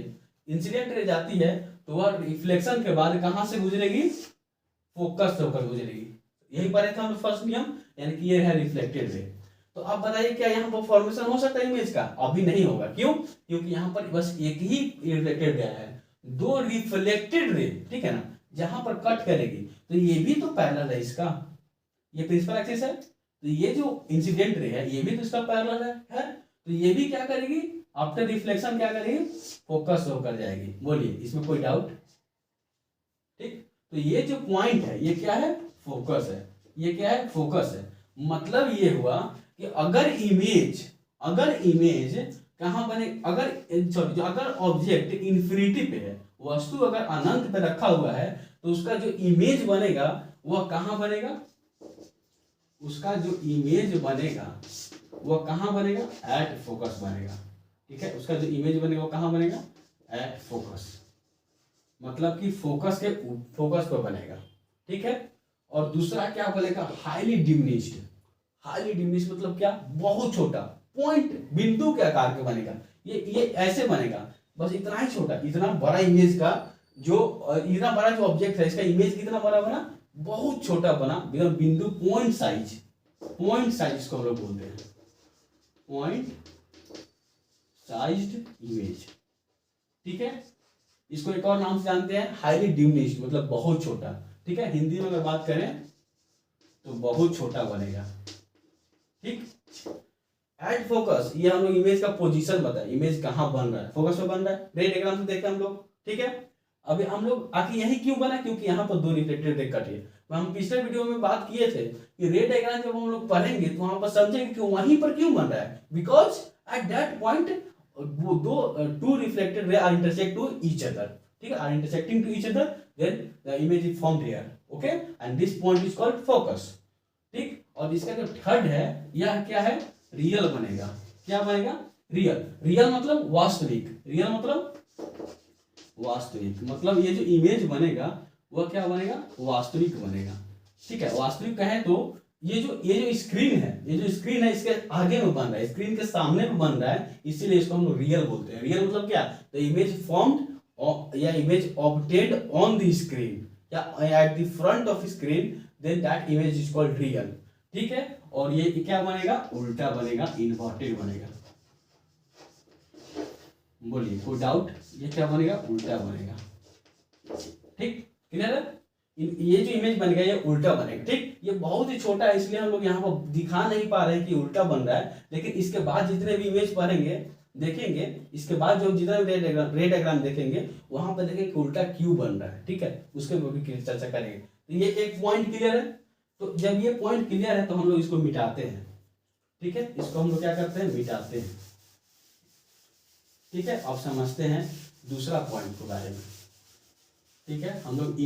इंसिडेंट रे जाती है, तो वह रिफ्लेक्शन के बाद कहां से गुजरेगी, फोकस से होकर गुजरेगी। यही पढ़े थे हम फर्स्ट नियम, यानी कि ये है रिफ्लेक्टेड रे। तो अब बताइए क्या यहाँ पर फॉर्मेशन हो सकता है इमेज का, अभी नहीं होगा, क्यों, क्योंकि यहाँ पर बस एक ही रिफ्लेक्टेड रे है, दो रिफ्लेक्टेड रे, ठीक है ना, जहां पर कट करेगी, तो ये भी तो पैरेलल है इसका, ये प्रिंसिपल एक्सिस है, तो ये जो इंसिडेंट रे है ये भी तो इसका पैरेलल है, तो ये भी क्या करेगी, आफ्टर रिफ्लेक्शन क्या करेगी, फोकस होकर जाएगी। बोलिए इसमें कोई डाउट, ठीक। तो ये जो पॉइंट है ये क्या है, फोकस है, ये क्या है, फोकस है। मतलब ये हुआ कि अगर इमेज कहां बने, अगर ऑब्जेक्ट इंफिनिटी पे है, वस्तु अगर अनंत पे रखा हुआ है, तो उसका जो इमेज बनेगा वह कहां बनेगा, उसका जो इमेज बनेगा वह कहां बनेगा, एट फोकस बनेगा, ठीक है, उसका जो इमेज बनेगा वो कहां बनेगा, एट फोकस, मतलब कि फोकस पर बनेगा, ठीक है। और दूसरा क्या बनेगा, हाईली डिमिनिश्ड, हाईली डिमिनिश्ड मतलब क्या, बहुत छोटा, पॉइंट बिंदु के आकार के बनेगा, ये ऐसे बनेगा, बस इतना ही छोटा, इतना बड़ा इमेज का इतना बड़ा जो ऑब्जेक्ट है इसका इमेज कितना बड़ा बना, बहुत छोटा बना, बिंदु, पॉइंट साइज इसको हम लोग बोलते हैं, पॉइंट साइज्ड इमेज, ठीक है। इसको एक और नाम से जानते हैं, हाईली डिमिनिश्ड, मतलब बहुत छोटा, ठीक है। हिंदी में अगर बात करें तो बहुत छोटा बनेगा, ठीक। एट फोकस, ये हम लोग इमेज का पोजीशन बताए, इमेज कहां बन रहा है, फोकस पे बन रहा है, रे डायग्राम से देखते हैं हम लोग, ठीक है। अभी हम लोग आखिर यही क्यों बना, क्योंकि यहाँ पर दो रिफ्लेक्टेड रे कट है। हम पिछले वीडियो में बात किए थे कि रे डायग्राम जब हम लोग पढ़ेंगे तो वहां पर समझेंगे कि वहीं पर क्यों बन रहा है, बिकॉज एट दैट पॉइंट वो two reflected ray are intersect to each other, ठीक है, are intersecting to each other, then the image is formed here, okay, and this point is called focus, ठीक। और इसका जो थर्ड है यह क्या है, रियल बनेगा। क्या बनेगा? रियल। रियल मतलब वास्तविक, रियल मतलब वास्तविक, मतलब ये जो इमेज बनेगा वह क्या बनेगा? वास्तविक बनेगा। ठीक है, वास्तविक कहें तो ये जो स्क्रीन है, ये जो स्क्रीन है इसके आगे में बन रहा है, स्क्रीन के सामने में बन रहा है, इसीलिए इसको हम लोग रियल बोलते हैं। रियल मतलब क्या? द इमेज फॉर्म्ड या image obtained on the screen या at the front of screen, then that image is called real. ठीक है, और ये क्या बनेगा? उल्टा बनेगा, इन्वर्टेड बनेगा। बोलिए, कोई डाउट? ये क्या बनेगा? उल्टा बनेगा। ठीक, क्लियर है? ये जो इमेज बन गया ये उल्टा बनेगा। ठीक, ये बहुत ही छोटा है इसलिए हम लोग यहाँ पर दिखा नहीं पा रहे हैं कि उल्टा बन रहा है, लेकिन इसके बाद जितने भी इमेज पढ़ेंगे देखेंगे, इसके बाद जो जितना भी रे डायग्राम देखेंगे वहां पर देखेंगे कि उल्टा क्यों बन रहा है। ठीक है, उसके ऊपर भी चर्चा करेंगे। तो ये एक पॉइंट क्लियर है। तो जब ये पॉइंट क्लियर है तो हम लोग इसको मिटाते हैं। ठीक है, इसको हम लोग क्या करते हैं? मिटाते हैं। ठीक है, अब समझते हैं दूसरा पॉइंट के बारे में। ठीक है, हम लोग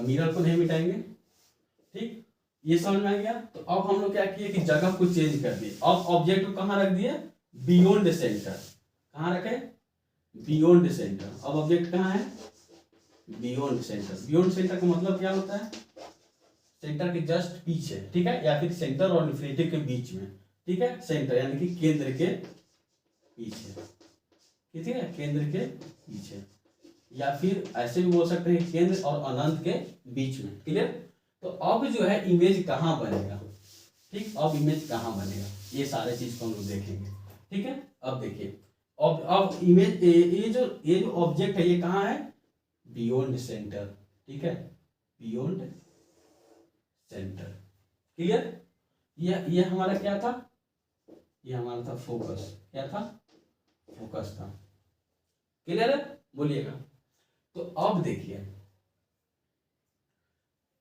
मिरर को नहीं मिटाएंगे। ठीक, ये समझ में आ गया। तो अब हम लोग क्या किए कि जगह को चेंज कर दिए। अब ऑब्जेक्ट को कहाँ रख दिए? Beyond centre. कहाँ रखे? Beyond centre. अब ऑब्जेक्ट कहाँ है? Beyond centre. बियॉन्ड सेंटर का मतलब क्या होता है? सेंटर के जस्ट पीछे। ठीक है, या फिर सेंटर और इन्फिनिटी के बीच में। ठीक है, सेंटर यानी कि केंद्र के पीछे। ठीक है, केंद्र के पीछे, या फिर ऐसे भी बोल सकते हैं केंद्र और अनंत के बीच में। क्लियर? तो अब जो है इमेज कहाँ बनेगा? ठीक, अब इमेज कहाँ बनेगा ये सारे चीज को हम लोग देखेंगे। ठीक है, अब देखिए, अब इमेज ये जो ऑब्जेक्ट है ये कहाँ है? Beyond centre. ठीक है, बियॉन्ड सेंटर। क्लियर? ये हमारा क्या था? ये हमारा था फोकस। क्या था? फोकस था। क्लियर है? बोलिएगा। तो अब देखिए,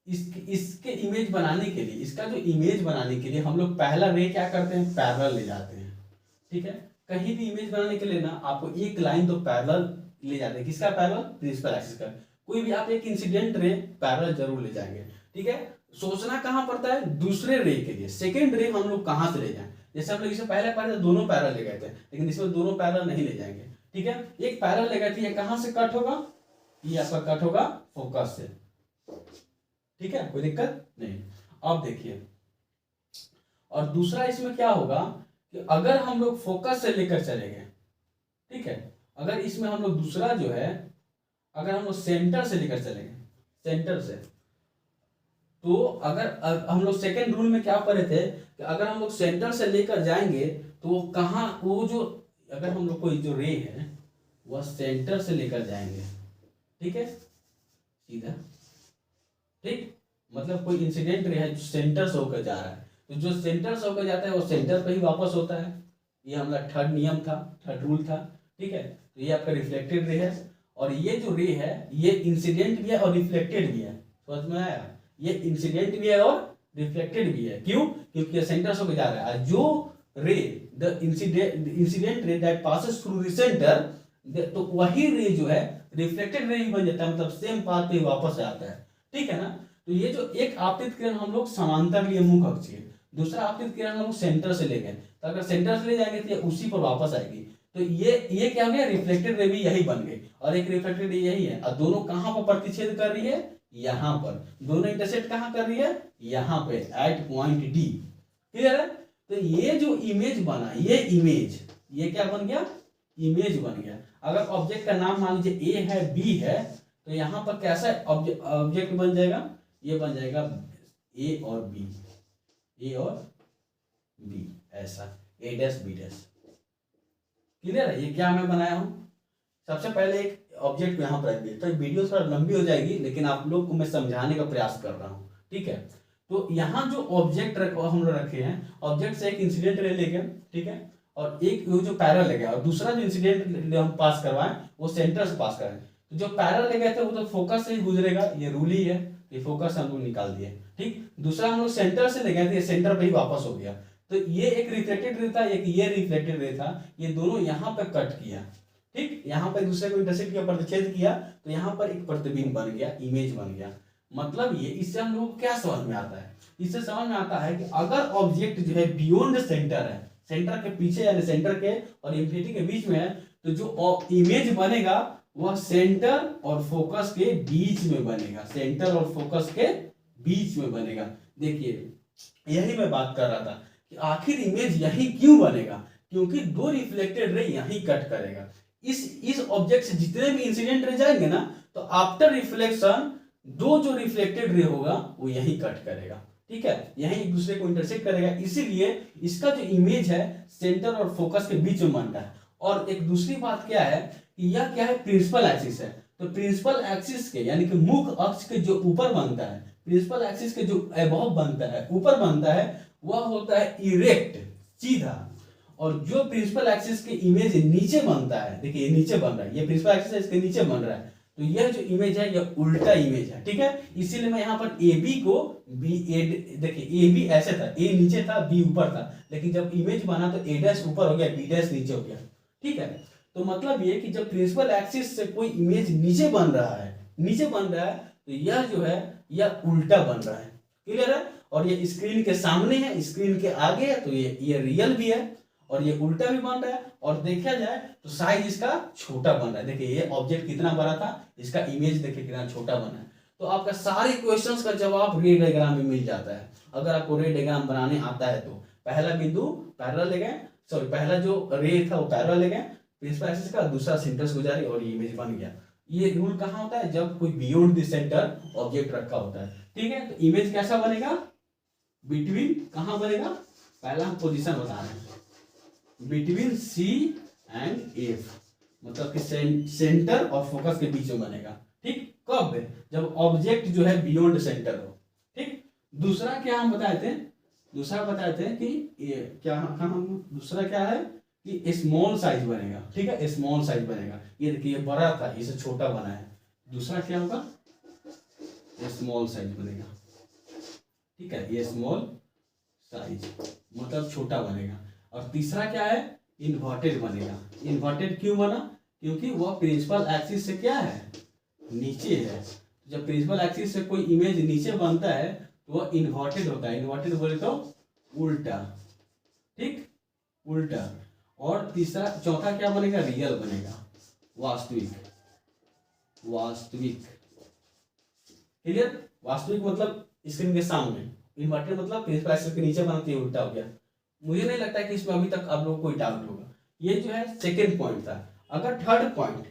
इसके इमेज बनाने के लिए, इसका जो इमेज बनाने के लिए हम लोग पहला रे क्या करते हैं? पैरेलल ले जाते हैं। ठीक है, कहीं भी इमेज बनाने के लिए ना आपको एक लाइन तो पैरेलल ले जाते हैं। किसका पैरेलल? प्रिंसिपल एक्सिस का। कोई भी आप एक इंसिडेंट रे पैरेलल जरूर ले जाएंगे। ठीक है, सोचना कहाँ पड़ता है? दूसरे रे के लिए सेकेंड रे हम लोग कहाँ से ले जाएं? जैसे हम लोग इससे पहले पढ़े दोनों पैरेलल ले गए थे, लेकिन इसमें दोनों पैरेलल नहीं ले जाएंगे। ठीक है, एक पैरेलल ले गए थे, ये कहाँ से कट होगा? ये आपका कट होगा फोकस से। ठीक है, कोई दिक्कत नहीं। अब देखिए, और दूसरा इसमें क्या होगा कि अगर हम लोग फोकस से लेकर चले गए, ठीक है, अगर इसमें हम लोग दूसरा जो है, अगर हम लोग सेंटर से लेकर चले गए, सेंटर से, तो अगर हम लोग सेकेंड रूल में क्या पढ़े थे कि अगर हम लोग सेंटर से लेकर जाएंगे तो वो कहाँ, वो जो अगर हम लोग कोई जो रे है वह सेंटर से लेकर जाएंगे। ठीक है, सीधा। ठीक, मतलब कोई इंसिडेंट रे है जो सेंटर से होकर जा रहा है, तो जो सेंटर से होकर जाता है वो सेंटर पे ही वापस होता है। ये हमारा थर्ड नियम था, थर्ड रूल था। ठीक है, तो ये आपका रिफ्लेक्टेड रे है, और ये जो रे है ये इंसिडेंट भी है और रिफ्लेक्टेड भी है। समझ में आया? ये इंसिडेंट भी है और रिफ्लेक्टेड भी है। क्यों? क्योंकि ये सेंटर से होकर जा रहा है। जो रे the incident ray that passes through the centre, तो वही रे जो है रिफ्लेक्टेड रे ही बन जाता है, मतलब सेम पाथ पे वापस आता है। ठीक है ना? तो ये जो एक आपतित किरण हम लोग समांतर लिए मुख अक्षीय, दूसरा आपतित किरण हम लोग सेंटर से ले गए, तो अगर सेंटर से ले जाएंगे तो ये उसी पर वापस आएगी। तो ये क्या हो गया? रिफ्लेक्टेड रे भी यही बन गई, और एक रिफ्लेक्टेड रे यही है। और दोनों कहाँ पर प्रतिच्छेद कर रही है? यहाँ पर। दोनों इंटरसेक्ट कहाँ कर रही है? यहाँ पे, एट पॉइंट डी। क्लियर है? तो ये जो इमेज बना, ये इमेज, ये क्या बन गया? इमेज बन गया। अगर ऑब्जेक्ट का नाम मान लीजिए ए है, बी है, तो यहाँ पर कैसा ऑब्जेक्ट बन जाएगा? ये बन जाएगा ए और बी, ए और बी, ऐसा ए डैश बी डैश। क्लियर है? ये क्या मैं बनाया हूं? सबसे पहले एक ऑब्जेक्ट यहाँ पर रख दिया। तो वीडियो थोड़ा लंबी हो जाएगी, लेकिन आप लोग को मैं समझाने का प्रयास कर रहा हूँ। ठीक है, तो यहाँ जो ऑब्जेक्ट हम लोग रखे हैं, ऑब्जेक्ट से एक इंसिडेंट रे ले गए, ठीक है, और एक वो जो पैरेलल ले गया, और दूसरा जो इंसिडेंट हम पास करवाएं वो सेंटर से पास करें। तो जो पैरेलल ले गए थे वो तो फोकस से ही गुजरेगा, ये रूल ही है। ये फोकस हम लोग निकाल दिए। ठीक, दूसरा हम लोग सेंटर से ले गए थे, सेंटर पे ही वापस हो गया। तो ये एक रिफ्लेक्टेड रे था, एक ये रिफ्लेक्टेड रे था, ये दोनों यहाँ पे कट किया। ठीक, यहाँ पर दूसरे को इंटरसेक्ट किया, प्रतिच्छेद किया, तो यहाँ पर एक प्रतिबिंब बन गया, इमेज बन गया। मतलब ये, इससे हम लोग को क्या समझ में आता है? इससे समझ में आता है कि अगर ऑब्जेक्ट जो है बियॉन्ड सेंटर है, सेंटर के पीछे यानी सेंटर के और इंफिनिटी के बीच में है, तो जो इमेज बनेगा वह सेंटर और फोकस के बीच में बनेगा, सेंटर और फोकस के बीच में बनेगा। देखिए यही मैं बात कर रहा था कि आखिर इमेज यही क्यों बनेगा, क्योंकि दो रिफ्लेक्टेड रे यही कट करेगा। इस ऑब्जेक्ट से जितने भी इंसिडेंट रे जाएंगे ना, तो आफ्टर रिफ्लेक्शन दो जो रिफ्लेक्टेड रे होगा वो यही कट करेगा, ठीक है, यही एक दूसरे को इंटरसेक्ट करेगा। इसीलिए इसका जो इमेज है सेंटर और फोकस के बीच में बनता है। और एक दूसरी बात क्या है कि यह क्या है, प्रिंसिपल एक्सिस है। तो प्रिंसिपल एक्सिस के यानी कि मुख्य अक्ष के जो ऊपर बनता है, प्रिंसिपल एक्सिस के जो अबव बनता है, ऊपर बनता है, वह होता है इरेक्ट, सीधा। और जो प्रिंसिपल एक्सिस के इमेज नीचे बनता है, देखिए ये नीचे बन रहा है, ये प्रिंसिपल एक्सिस है, इसके नीचे बन रहा है, तो यह जो इमेज है यह उल्टा इमेज है, ठीक है। इसीलिए मैं यहाँ पर ए बी को बी ए, देखिए ए बी ऐसे था, ए नीचे था बी ऊपर था, लेकिन जब इमेज बना तो ए डैश ऊपर हो गया, बी डैश नीचे हो गया, ठीक है। तो मतलब ये कि जब प्रिंसिपल एक्सिस से कोई इमेज नीचे बन रहा है, नीचे बन रहा है, तो यह जो है यह उल्टा बन रहा है, क्लियर है। और ये स्क्रीन के सामने है, स्क्रीन के आगे है, तो ये रियल भी है और ये उल्टा भी बन रहा है। और देखा जाए तो साइज इसका छोटा बन रहा है। देखिए ये ऑब्जेक्ट कितना बड़ा था, इसका इमेज देखिए कितना छोटा बना है। तो आपका सारे क्वेश्चंस का जवाब रे डायग्राम में मिल जाता है, अगर आपको रे डायग्राम बनाने आता है तो। पहला बिंदु पैरेलल ले गए, सॉरी पहला जो रे था वो पैरेलल ले गए प्रिंसिपल एक्सिस का, दूसरा सेंटर से गुजारी और ये इमेज बन गया। ये रूल कहाँ होता है, जब कोई बियॉन्ड द सेंटर ऑब्जेक्ट रखा होता है, ठीक है। तो इमेज कैसा बनेगा, बिटवीन कहाँ बनेगा, पहला हम पोजीशन बता रहे हैं, बिटवीन सी एंड एफ, मतलब कि सेंटर और फोकस के बीच में बनेगा, ठीक। कब, जब ऑब्जेक्ट जो है बियॉन्ड सेंटर हो, ठीक। दूसरा क्या हम बताए थे, दूसरा बताए थे कि ये क्या हम दूसरा क्या है कि स्मॉल साइज बनेगा, ठीक है, स्मॉल साइज बनेगा। ये देखिए बड़ा था, इसे छोटा बना है, दूसरा क्या होगा, स्मॉल साइज बनेगा, ठीक है, ये स्मॉल साइज मतलब छोटा बनेगा। और तीसरा क्या है, इन्वर्टेड बनेगा। इन्वर्टेड क्यों बना, क्योंकि वह प्रिंसिपल एक्सिस से क्या है, नीचे है। जब प्रिंसिपल एक्सिस से कोई इमेज नीचे बनता है तो वह इन्वर्टेड होता है, इन्वर्टेड बोले तो उल्टा, ठीक, उल्टा। और तीसरा चौथा क्या बनेगा, रियल बनेगा, वास्तविक, वास्तविक, क्लियर। वास्तविक मतलब स्क्रीन के सामने, इन्वर्टेड मतलब प्रिंसिपल एक्सिस के नीचे बनती है, उल्टा हो गया। मुझे नहीं लगता है कि इसमें अभी तक आप लोग को कोई डाउट होगा। ये जो है सेकेंड पॉइंट था। अगर थर्ड पॉइंट,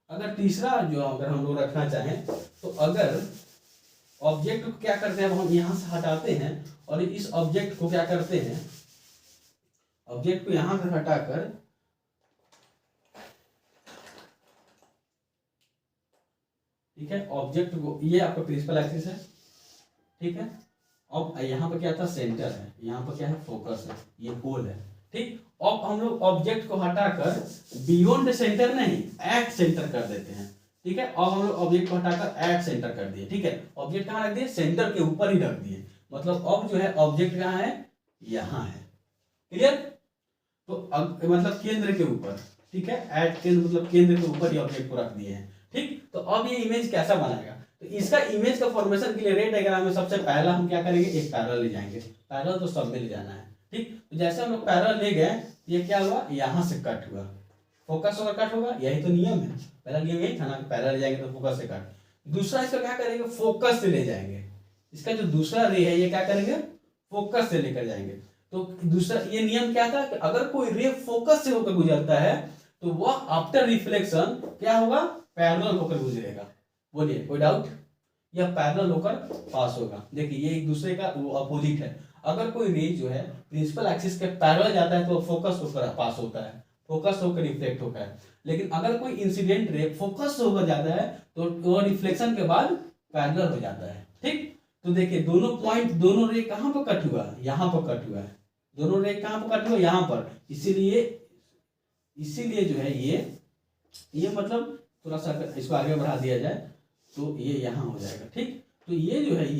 अगर तीसरा जो अगर हम लोग रखना चाहें, तो अगर ऑब्जेक्ट को क्या करते हैं, हम यहाँ से हटाते हैं और इस ऑब्जेक्ट को क्या करते हैं, ऑब्जेक्ट को यहाँ से हटाकर ठीक है, ऑब्जेक्ट को, ये आपका प्रिंसिपल एक्सिस है, ठीक है। अब यहाँ पर क्या था, सेंटर है, यहाँ पर क्या है, फोकस है, ये पोल है, ठीक। अब हम लोग ऑब्जेक्ट को हटाकर बियॉन्ड सेंटर नहीं एट सेंटर कर देते हैं, ठीक है। अब हम लोग ऑब्जेक्ट को हटाकर एट सेंटर कर दिए, ठीक है। ऑब्जेक्ट कहाँ रख दिए, सेंटर के ऊपर ही रख दिए, मतलब अब जो है ऑब्जेक्ट कहाँ है, यहाँ है, क्लियर। तो अब मतलब केंद्र के ऊपर, ठीक है, एट केंद्र मतलब केंद्र के ऊपर ही ऑब्जेक्ट को रख दिए हैं, ठीक। तो अब ये इमेज कैसा बनाएगा, तो इसका इमेज का फॉर्मेशन के लिए रे डायग्राम में सबसे पहला हम क्या करेंगे, एक पैरेलल ले जाएंगे, पैरेलल तो सब में ले जाना है, ठीक। तो जैसे हम लोग पैरेलल ले गए, ये क्या हुआ, यहाँ से कट हुआ, फोकस होकर कट होगा, यही तो नियम है, पहला नियम यही था ना, पैरेलल ले जाएंगे तो फोकस से कट। दूसरा इसका क्या करेंगे, फोकस से ले जाएंगे, इसका जो दूसरा रे है ये क्या करेंगे, फोकस से लेकर जाएंगे। तो दूसरा ये नियम क्या था कि अगर कोई रे फोकस से होकर गुजरता है तो वह आफ्टर रिफ्लेक्शन क्या होगा, पैरेलल होकर गुजरेगा। बोलिए कोई डाउट, यह पैरेलल होकर पास होगा। देखिए ये एक दूसरे का वो अपोजिट है। अगर कोई रे जो है प्रिंसिपल एक्सिस के पैरेलल जाता है तो फोकस होकर पास होता है, फोकस होकर रिफ्लेक्ट होता है। लेकिन अगर कोई इंसिडेंट रे फोकस होकर जाता है तो वो रिफ्लेक्शन के बाद पैरेलल हो जाता है, ठीक। तो देखिए दोनों पॉइंट, दोनों रे कहाँ पर कट हुआ, यहाँ पर कट हुआ है, दोनों रे कहाँ पर कट हुआ, यहाँ पर। इसीलिए जो है ये मतलब थोड़ा सा इसको आगे बढ़ा दिया जाए तो ये यहाँ हो जाएगा, ठीक। तो ये जो है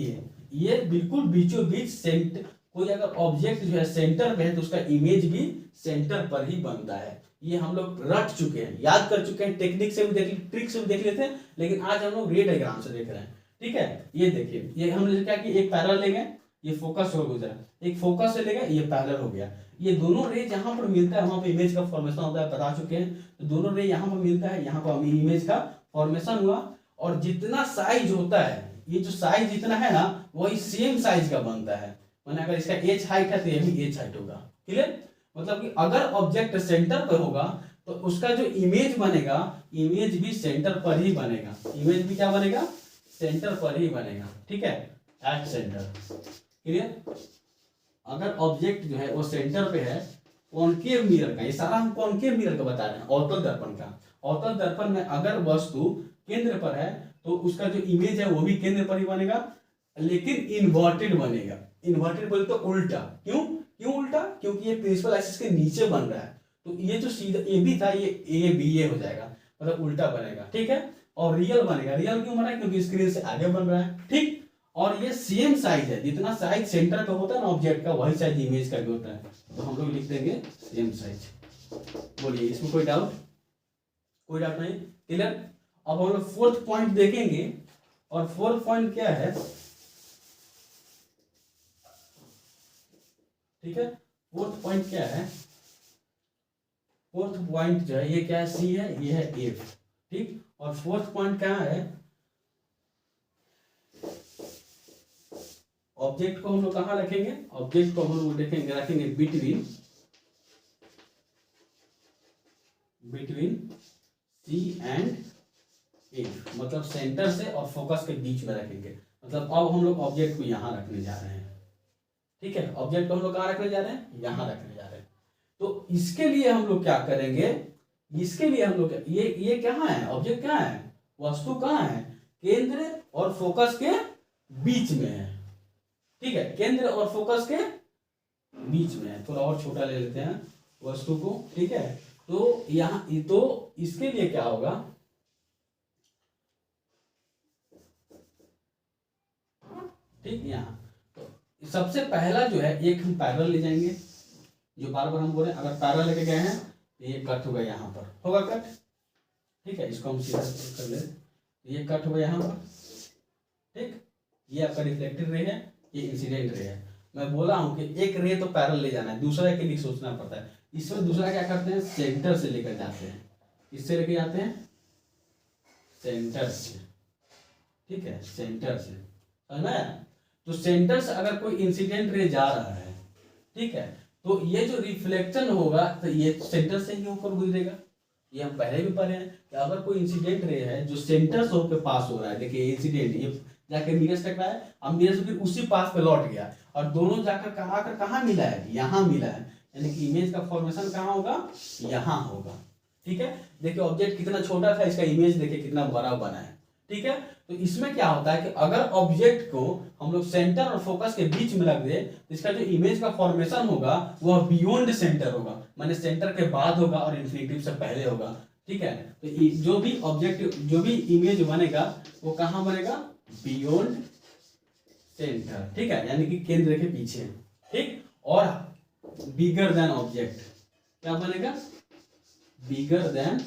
ये बिल्कुल बीचों बीच सेंटर, कोई अगर ऑब्जेक्ट जो है सेंटर पे है तो उसका इमेज भी सेंटर पर ही बनता है। ये हम लोग रट चुके हैं, याद कर चुके हैं, टेक्निक से भी देख, ट्रिक से भी देख लेते हैं, लेकिन आज हम लोग रे डायग्राम से देख रहे हैं, ठीक है। ये देखिए, ये हमने क्या कि एक पैरेलल ले गए, ये फोकस हो गुजरा, एक फोकस से लेगा, ये पैरेलल हो गया। ये दोनों रे जहां पर मिलता है वहां पे इमेज का फॉर्मेशन होता है, बता चुके हैं। तो दोनों रे यहाँ पर मिलता है, यहाँ पर इमेज का फॉर्मेशन हुआ। और जितना साइज होता है, ये जो साइज जितना है ना, वही सेम साइज का बनता है। मैंने अगर इसका एच हाइट है तो ये भी एच हाइट होगा। क्लियर? मतलब कि अगर ऑब्जेक्ट सेंटर पर होगा तो उसका जो इमेज बनेगा, इमेज भी सेंटर पर ही बनेगा। इमेज भी क्या बनेगा? सेंटर पर ही बनेगा। ठीक है, एट सेंटर। क्लियर? अगर ऑब्जेक्ट जो है वो सेंटर पे है, कॉनकेव मिरर का, ये सारा हम कॉनकेव मिरर का बता रहे हैं, अवतल दर्पण का। अवतल दर्पण में अगर वस्तु केंद्र पर है तो उसका जो इमेज है वो भी केंद्र पर ही बनेगा, लेकिन इन्वर्टेड बनेगा। इन्वर्टेड बोले तो उल्टा। क्यों क्यों उल्टा? क्योंकि ये प्रिंसिपल एक्सिस के नीचे बन रहा है, तो ये जो सीधा ए बी था, ये ए बी ए हो जाएगा, मतलब उल्टा बनेगा। ठीक है, और रियल बनेगा। रियल क्यों बना? क्योंकि स्क्रीन से आगे बन रहा है। ठीक, और ये सेम साइज है, जितना साइज सेंटर पे होता है ना ऑब्जेक्ट का, वही साइज इमेज का भी होता है। तो हम लोग लिख देंगे सेम साइज। बोलिए, इसमें कोई डाउट? कोई डाउट नहीं? क्लियर? अब हम लोग फोर्थ पॉइंट देखेंगे, और फोर्थ पॉइंट क्या है? ठीक है, फोर्थ पॉइंट क्या है? फोर्थ पॉइंट जो है, ये क्या है? सी है, ये है एफ। ठीक, और फोर्थ पॉइंट क्या है? ऑब्जेक्ट को हम लोग कहाँ रखेंगे? ऑब्जेक्ट को हम लोग देखेंगे, रखेंगे बिटवीन सी एंड एफ, मतलब सेंटर से और फोकस के बीच में रखेंगे। मतलब अब हम लोग ऑब्जेक्ट को यहाँ रखने जा रहे हैं। ठीक है, ऑब्जेक्ट को हम लोग कहाँ रखने जा रहे हैं? यहाँ रखने जा रहे हैं। तो इसके लिए हम लोग क्या करेंगे? इसके लिए हम लोग, ये कहाँ है? ऑब्जेक्ट कहाँ है? वस्तु कहाँ है? केंद्र और फोकस के बीच में है। ठीक है, केंद्र और फोकस के बीच में है। थोड़ा और छोटा ले लेते हैं वस्तु को। ठीक है, तो यहाँ, तो इसके लिए क्या होगा? ठीक, यहाँ तो सबसे पहला जो है, एक हम पैरेलल ले जाएंगे, जो बार बार हम बोल रहे हैं। अगर पैरेलल लेके गए हैं तो ये कट होगा, यहाँ पर होगा कट। ठीक है, इसको हम सीधा कर ले, ये कट होगा यहाँ पर। ठीक, ये आपका रिफ्लेक्टेड रे है, ये इंसिडेंट रे है। मैं बोला हूं कि एक रे तो पैरेलल ले जाना है, दूसरा के लिए सोचना पड़ता है। इसमें दूसरा क्या करते हैं? सेंटर से लेकर जाते हैं। इससे लेके जाते हैं सेंटर से। ठीक है, सेंटर से, है ना? तो सेंटर से अगर कोई इंसिडेंट रे जा रहा है, ठीक है, तो ये जो रिफ्लेक्शन होगा तो ये सेंटर से ही होकर गुजरेगा। ये हम पहले भी पढ़े हैं कि अगर कोई इंसिडेंट रे है जो सेंटर से होकर पास हो रहा है, देखिए इंसिडेंट ये जाके मिरर से टकराया, अब मिरर से फिर उसी पास पे लौट गया, और दोनों जाकर कहाँ मिला है? यहाँ मिला है। यानी कि इमेज का फॉर्मेशन कहाँ होगा? यहाँ होगा। ठीक है, देखिए ऑब्जेक्ट कितना छोटा था, इसका इमेज देखिए कितना बड़ा बना है। ठीक है, तो इसमें क्या होता है कि अगर ऑब्जेक्ट को हम लोग सेंटर और फोकस के बीच में रख दे, तो इसका जो इमेज का फॉर्मेशन होगा वह बियॉन्ड सेंटर होगा, माने सेंटर के बाद होगा और इन्फिनिटिव से पहले होगा। ठीक है, तो जो भी ऑब्जेक्ट, जो भी इमेज बनेगा वो कहाँ बनेगा? Beyond centre. ठीक है, यानी कि केंद्र के पीछे। ठीक, और बिगर देन ऑब्जेक्ट, क्या बनेगा? Bigger than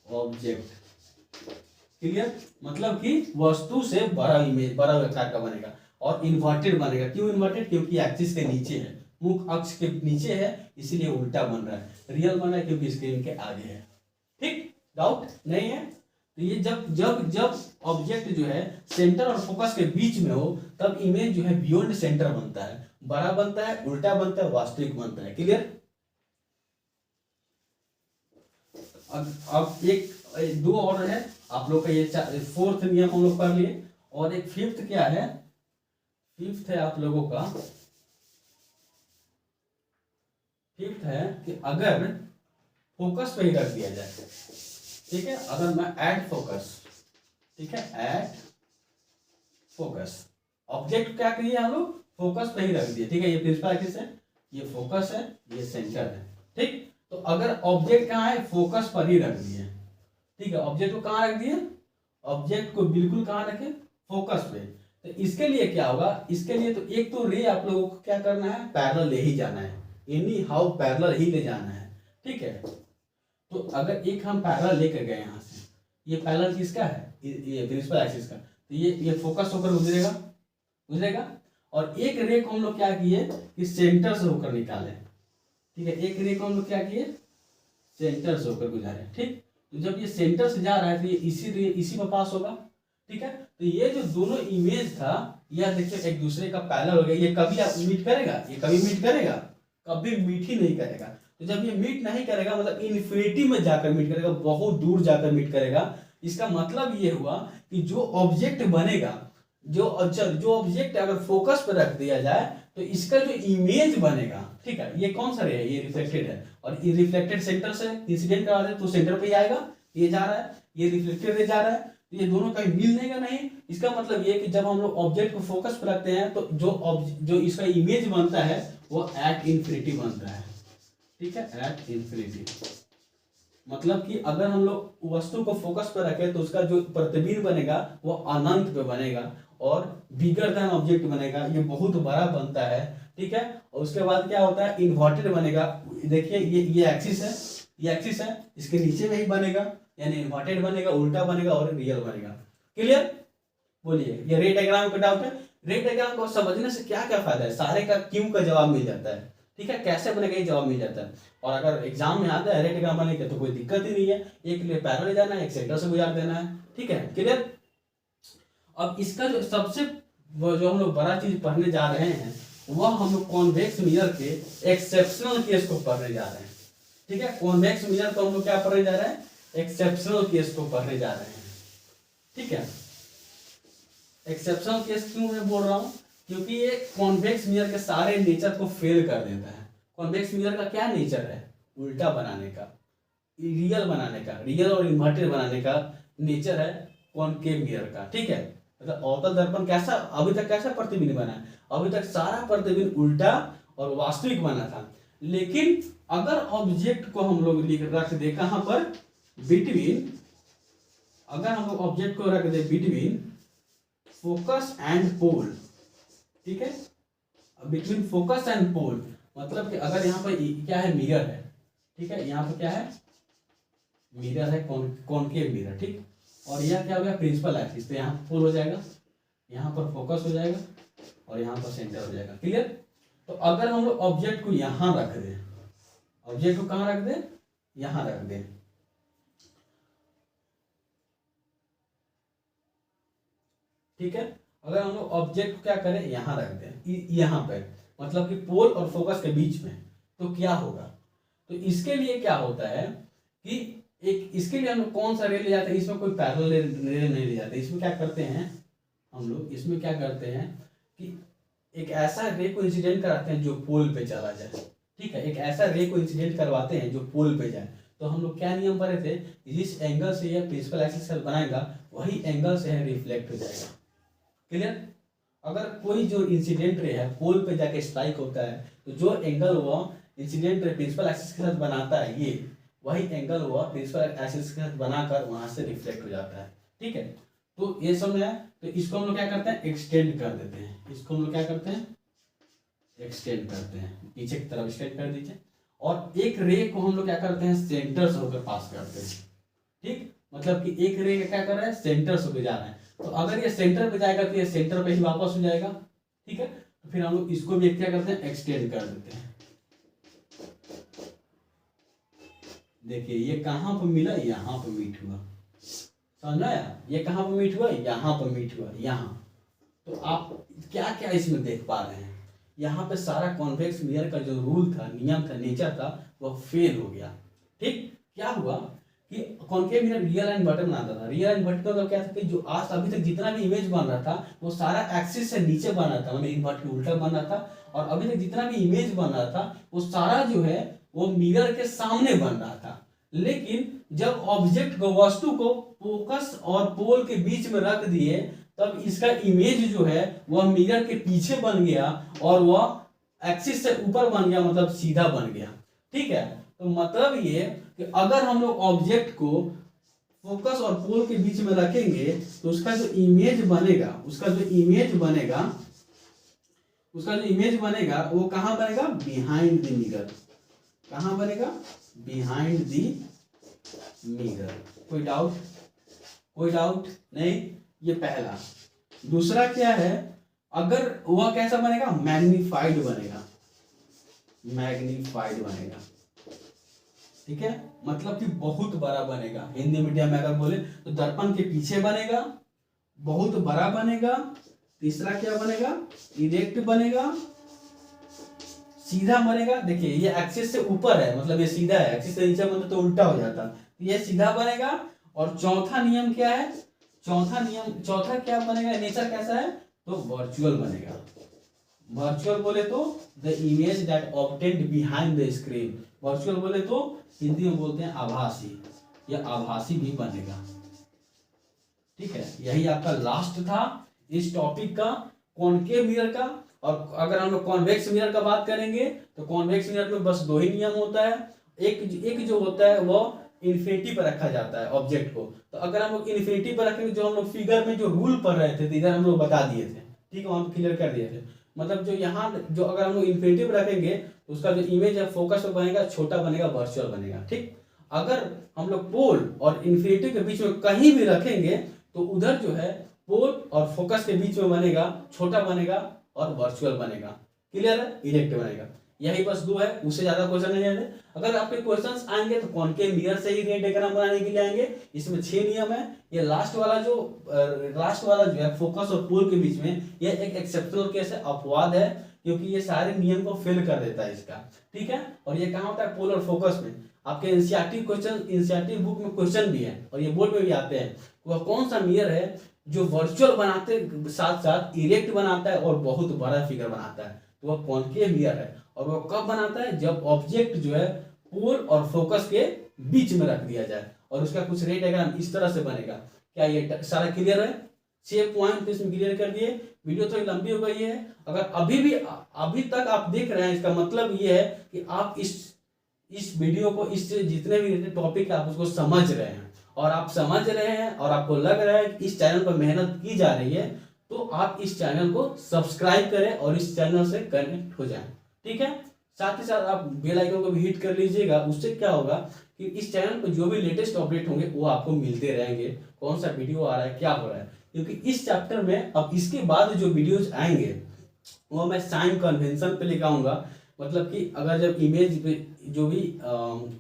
object. क्लियर? मतलब कि वस्तु से बड़ा इमेज, बड़ा आकार का बनेगा, और इन्वर्टेड बनेगा। क्यों इन्वर्टेड? क्योंकि एक्सिस के नीचे है, मुख अक्ष के नीचे है, इसीलिए उल्टा बन रहा है। रियल बन रहा है क्योंकि स्क्रीन के आगे है। ठीक, डाउट नहीं है? तो ये जब जब जब ऑब्जेक्ट जो है सेंटर और फोकस के बीच में हो, तब इमेज जो है बियॉन्ड सेंटर बनता है, बड़ा बनता है, उल्टा बनता है, वास्तविक बनता है। क्लियर? अब एक दो और है आप लोग का, ये फोर्थ नियम हम लोग कर लिए, और एक फिफ्थ क्या है? फिफ्थ है आप लोगों का, फिफ्थ है कि अगर फोकस पे ही रख दिया जाए। ठीक है, अगर मैं ऐड फोकस, ठीक है, ऐड फोकस, ऑब्जेक्ट क्या करिए हम लोग? फोकस पे ही रख दिए। ठीक है, ये प्रिंसिपल एक्सिस है, ये फोकस है, ये सेंटर है। ठीक, तो अगर ऑब्जेक्ट कहाँ है? फोकस पर ही रख दिए। ठीक है, ऑब्जेक्ट को कहाँ रख दिए? ऑब्जेक्ट को बिल्कुल कहाँ रखे? फोकस पे। तो इसके लिए क्या होगा? इसके लिए तो एक तो रे आप लोगों को क्या करना है? पैरेलल ले ही जाना है, एनी हाउ पैरेलल ही ले जाना है। ठीक है, तो अगर एक हम पैरेलल लेकर गए यहाँ से, ये पैरेलल किसका है? ये प्रिंसिपल एक्सिस का, तो ये फोकस होकर गुजरेगा। गुजरेगा। और एक रे को हम लोग क्या किए कि सेंटर से होकर निकाले, ठीक है, एक रे को हम लोग क्या किए सेंटर से होकर गुजारे, ठीक। तो जब ये सेंटर से जा रहा है तो ये इसी में पास होगा, ठीक है। तो ये जो दोनों इमेज था यह देखिए एक दूसरे का पैरेलल हो गया, ये कभी मीट करेगा, ये कभी मीट करेगा, कभी मीट ही नहीं करेगा। तो जब ये मीट नहीं करेगा मतलब इन्फिनिटी में जाकर मीट करेगा, बहुत दूर जाकर मीट करेगा। इसका मतलब ये हुआ कि जो ऑब्जेक्ट बनेगा, जो ऑब्जेक्ट अगर फोकस पर रख दिया जाए तो इसका जो इमेज बनेगा, ठीक है, ये कौन सा रे है, ये रिफ्लेक्टेड है, और ये रिफ्लेक्टेड सेंटर से इंसिडेंट करा दे तो सेंटर पे ही आएगा, ये जा रहा है, ये रिफ्लेक्टेड रे जा रहा है, तो ये दोनों कहीं मिलने का नहीं। इसका मतलब ये कि जब हम लोग ऑब्जेक्ट को फोकस पर रखते हैं तो जो इसका इमेज बनता है वो एट इन्फिनिटी बनता है, ठीक है, एट इन्फिनिटी। मतलब कि अगर हम लोग वस्तु को फोकस पर रखें तो उसका जो प्रतिबिंब बनेगा वो अनंत पे बनेगा और बिगर देन ऑब्जेक्ट बनेगा, ये बहुत बड़ा बनता है, ठीक है। और उसके बाद क्या होता है इन्वर्टेड बनेगा, देखिए ये एक्सिस है, ये एक्सिस है, इसके नीचे में ही बनेगा, यानी इन्वर्टेड बनेगा, उल्टा बनेगा और रियल बनेगा। क्लियर? बोलिए, ये रे डायग्राम का डाउट है? रे डायग्राम को समझने से क्या क्या फायदा है, सारे का क्यों का जवाब मिल जाता है, ठीक है, कैसे बनेगा ये जवाब मिल जाता है। और अगर एग्जाम में आता है रे डायग्राम बने के तो कोई दिक्कत ही नहीं है, एक लिए पैरेलल जाना है, एक सेंटर से गुजार देना है, ठीक है। क्लियर? अब इसका जो सबसे जो हम लोग बड़ा चीज पढ़ने जा रहे हैं वह हम लोग कॉन्वेक्स मिरर के एक्सेप्शनल केस को पढ़ने जा रहे हैं, ठीक है। कॉन्वेक्स मिरर को हम लोग क्या पढ़ने जा रहे हैं, एक्सेप्शनल केस को पढ़ने जा रहे हैं, ठीक है। एक्सेप्शनल केस क्यों मैं बोल रहा हूं, क्योंकि ये कॉन्वेक्स मिरर के सारे नेचर को फेल कर देता है। कॉन्वेक्स मिरर का क्या नेचर है, उल्टा बनाने का, रियल बनाने का, रियल और इन्वर्टेड बनाने का नेचर है कॉनकेव मिरर का, ठीक है। मतलब अवतल दर्पण कैसा अभी तक कैसा प्रतिबिंब बना है, अभी तक सारा प्रतिबिंब उल्टा और वास्तविक बना था। लेकिन अगर ऑब्जेक्ट को हम लोग रख दे कहां पर, बिटवीन, अगर हम लोग ऑब्जेक्ट को रख दे बिटवीन फोकस एंड पोल, ठीक है, बिटवीन फोकस एंड पोल, मतलब कि अगर यहाँ पर क्या है मिरर है, ठीक है, यहाँ पर क्या है मिरर है, कॉनकेव मिरर, ठीक। और यह क्या हो गया प्रिंसिपल एक्सिस, तो यहाँ पोल हो जाएगा, यहाँ पर फोकस हो जाएगा और यहाँ पर सेंटर हो जाएगा। क्लियर? तो अगर हम लोग ऑब्जेक्ट को यहाँ रख दे, ऑब्जेक्ट को कहाँ रख दे, यहाँ रख दे, ठीक है। अगर हम लोग ऑब्जेक्ट को क्या करें यहाँ रख दें, यहाँ पे, मतलब कि पोल और फोकस के बीच में, तो क्या होगा, तो इसके लिए क्या होता है कि एक इसके लिए हम लोग कौन सा रे ले जाते हैं, इसमें कोई पैरेलल रे नहीं ले जाते, इसमें क्या करते हैं हम लोग, इसमें क्या करते हैं कि एक ऐसा रे को इंसिडेंट कराते हैं जो पोल पे चला जाए, ठीक है, एक ऐसा रे को इंसिडेंट करवाते हैं जो पोल पे जाए। तो हम लोग क्या नियम पढ़े थे, जिस एंगल से यह प्रिंसिपल एक्सिस बनाएगा वही एंगल से रिफ्लेक्ट हो जाएगा। क्लियर? अगर कोई जो इंसिडेंट रे है पोल पे जाके स्ट्राइक होता है तो जो एंगल वह इंसिडेंट रे प्रिंसिपल एक्सिस के साथ बनाता है, ये वही एंगल वह प्रिंसिपल एक्सिस के साथ बनाकर वहां से रिफ्लेक्ट हो जाता है, ठीक है। तो ये समझ आया? तो इसको हम लोग क्या करते हैं एक्सटेंड कर देते हैं, इसको हम लोग क्या करते हैं एक्सटेंड करते हैं, पीछे की तरफ एक्सटेंड कर दीजिए। और एक रे को हम लोग क्या करते हैं सेंटर से होकर पास करते हैं, ठीक, मतलब कि एक रे क्या कर रहा है सेंटर से होकर जा रहा है, तो अगर ये सेंटर पे जाएगा तो ये सेंटर पे ही वापस हो जाएगा, ठीक है। तो फिर हम लोग इसको भी क्या करते हैं एक्सटेंड कर देते हैं। देखिए ये कहां पर मिला, यहाँ पर मीट हुआ, समझ आया, ये कहां पर मीट हुआ, यहाँ पर मीट हुआ, यहाँ। तो आप क्या क्या इसमें देख पा रहे हैं, यहाँ पे सारा कॉन्वेक्स मिरर का जो रूल था, नियम था, नेचर था, वह फेल हो गया, ठीक। क्या हुआ कि concave mirror real and inverted बनाता था, रियल एंड इन्वर्टेड मतलब क्या था कि जो आज अभी तक जितना भी इमेज बन रहा था वो सारा एक्सिस से नीचे बन रहा था, मतलब इन्वर्टेड उल्टा बन रहा था, और अभी तक जितना भी इमेज बन रहा था वो सारा जो है वो मिरर के सामने बन रहा था। लेकिन जब ऑब्जेक्ट को, वस्तु को फोकस और पोल के बीच में रख दिए तब इसका इमेज जो है वह मिरर के पीछे बन गया और वह एक्सिस से ऊपर बन गया, मतलब सीधा बन गया, ठीक है। तो मतलब ये कि अगर हम लोग ऑब्जेक्ट को फोकस और पोल के बीच में रखेंगे तो उसका जो इमेज बनेगा, वो कहां बनेगा, बिहाइंड द मिरर। कहां बनेगा, बिहाइंड द मिरर। कोई डाउट नहीं, ये पहला। दूसरा क्या है अगर वह कैसा बनेगा, मैग्नीफाइड बनेगा, मैग्नीफाइड बनेगा, ठीक है, मतलब कि बहुत बड़ा बनेगा। हिंदी मीडियम में अगर बोले तो दर्पण के पीछे बनेगा, बहुत बड़ा बनेगा। तीसरा क्या बनेगा, इरेक्ट बनेगा, सीधा बनेगा। देखिए ये एक्सिस से ऊपर है, मतलब ये सीधा है, एक्सिस से नीचे मतलब तो उल्टा हो जाता, ये सीधा बनेगा। और चौथा नियम क्या है, चौथा क्या बनेगा, नेचर कैसा है, तो वर्चुअल बनेगा। वर्चुअल बोले तो the image that obtained behind the screen, virtual बोले तो हिंदी में बोलते हैं आभासी, या आभासी भी बनेगा। ठीक है, यही आपका लास्ट था इस टॉपिक का, कॉनकेव मिरर का। और अगर हम लोग कॉन्वेक्स मिरर का बात करेंगे तो कॉन्वेक्स मिरर में बस दो ही नियम होता है। एक जो होता है वो इन्फिनिटी पर रखा जाता है ऑब्जेक्ट को। तो अगर हम लोग इन्फिनिटी पर रखेंगे, जो हम लोग फिगर में जो रूल पढ़ रहे थे, तो इधर हम लोग बता दिए थे, ठीक है, वहां पर क्लियर कर दिए थे। मतलब जो यहाँ जो अगर हम लोग इन्फिनिटी पर रखेंगे तो उसका जो इमेज है फोकस पर बनेगा, छोटा बनेगा, वर्चुअल बनेगा। ठीक, अगर हम लोग पोल और इन्फिनिटी के बीच में कहीं भी रखेंगे तो उधर जो है पोल और फोकस के बीच में बनेगा, छोटा बनेगा और वर्चुअल बनेगा। क्लियर है, इरेक्ट बनेगा। यही बस दो है, उससे ज्यादा क्वेश्चन नहीं है। अगर आपके क्वेश्चंस आएंगे तो कॉनकेव मिरर से ही रेड डायग्राम बनाने के लिए आएंगे। इसमें 6 नियम है। ये लास्ट वाला जो है फोकस और पोल के बीच में, ये एक एक्सेप्शनल केस है, अपवाद है, क्योंकि ये सारे नियम को फेल कर देता है इसका। ठीक है, और ये कहाँ होता है, पोल और फोकस में। आपके एनसीईआरटी क्वेश्चन, एनसीईआरटी बुक में क्वेश्चन भी है और ये बोर्ड में भी आते हैं। वह कौन सा मिरर है जो वर्चुअल बनाते साथ साथ इरेक्ट बनाता है और बहुत बड़ा फिगर बनाता है, तो वह कॉनकेव मिरर है। और वह कब बनाता है, जब ऑब्जेक्ट जो है पोल और फोकस के बीच में रख दिया जाए और उसका कुछ रे डायग्राम इस तरह से बनेगा। क्या ये सारा क्लियर है? 6 पॉइंट इसमें क्लियर कर दिए। वीडियो थोड़ी लंबी हो गई है। अगर अभी तक आप देख रहे हैं, इसका मतलब ये है कि आप इस वीडियो को, इस जितने भी टॉपिक है आप उसको समझ रहे हैं, और आप समझ रहे हैं और आपको लग रहा है कि इस चैनल पर मेहनत की जा रही है, तो आप इस चैनल को सब्सक्राइब करें और इस चैनल से कनेक्ट हो जाएं। ठीक है, साथ ही साथ आप बेल आइकन को भी हिट कर लीजिएगा। उससे क्या होगा कि इस चैनल पर जो भी लेटेस्ट अपडेट होंगे वो आपको मिलते रहेंगे, कौन सा वीडियो आ रहा है, क्या हो रहा है। क्योंकि इस चैप्टर में अब इसके बाद जो वीडियोज आएंगे वो मैं साइन कन्वेंशन पे लेकर आऊंगा। मतलब कि अगर जब इमेज जो भी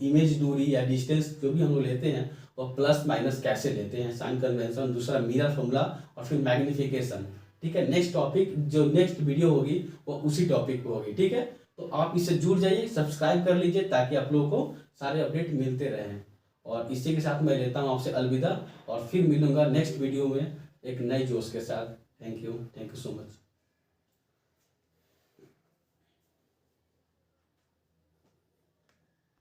इमेज दूरी या डिस्टेंस जो भी हम लोग लेते हैं वो प्लस माइनस कैसे लेते हैं, साइन कन्वेंशन, दूसरा मिरर फॉर्मूला और फिर मैग्निफिकेशन। ठीक है, नेक्स्ट टॉपिक जो नेक्स्ट वीडियो होगी वो उसी टॉपिक पे होगी। ठीक है, तो आप इससे जुड़ जाइए, सब्सक्राइब कर लीजिए ताकि आप लोगों को सारे अपडेट मिलते रहें। और इसी के साथ मैं लेता हूँ आपसे अलविदा, और फिर मिलूंगा नेक्स्ट वीडियो में एक नए जोश के साथ। Thank you so much.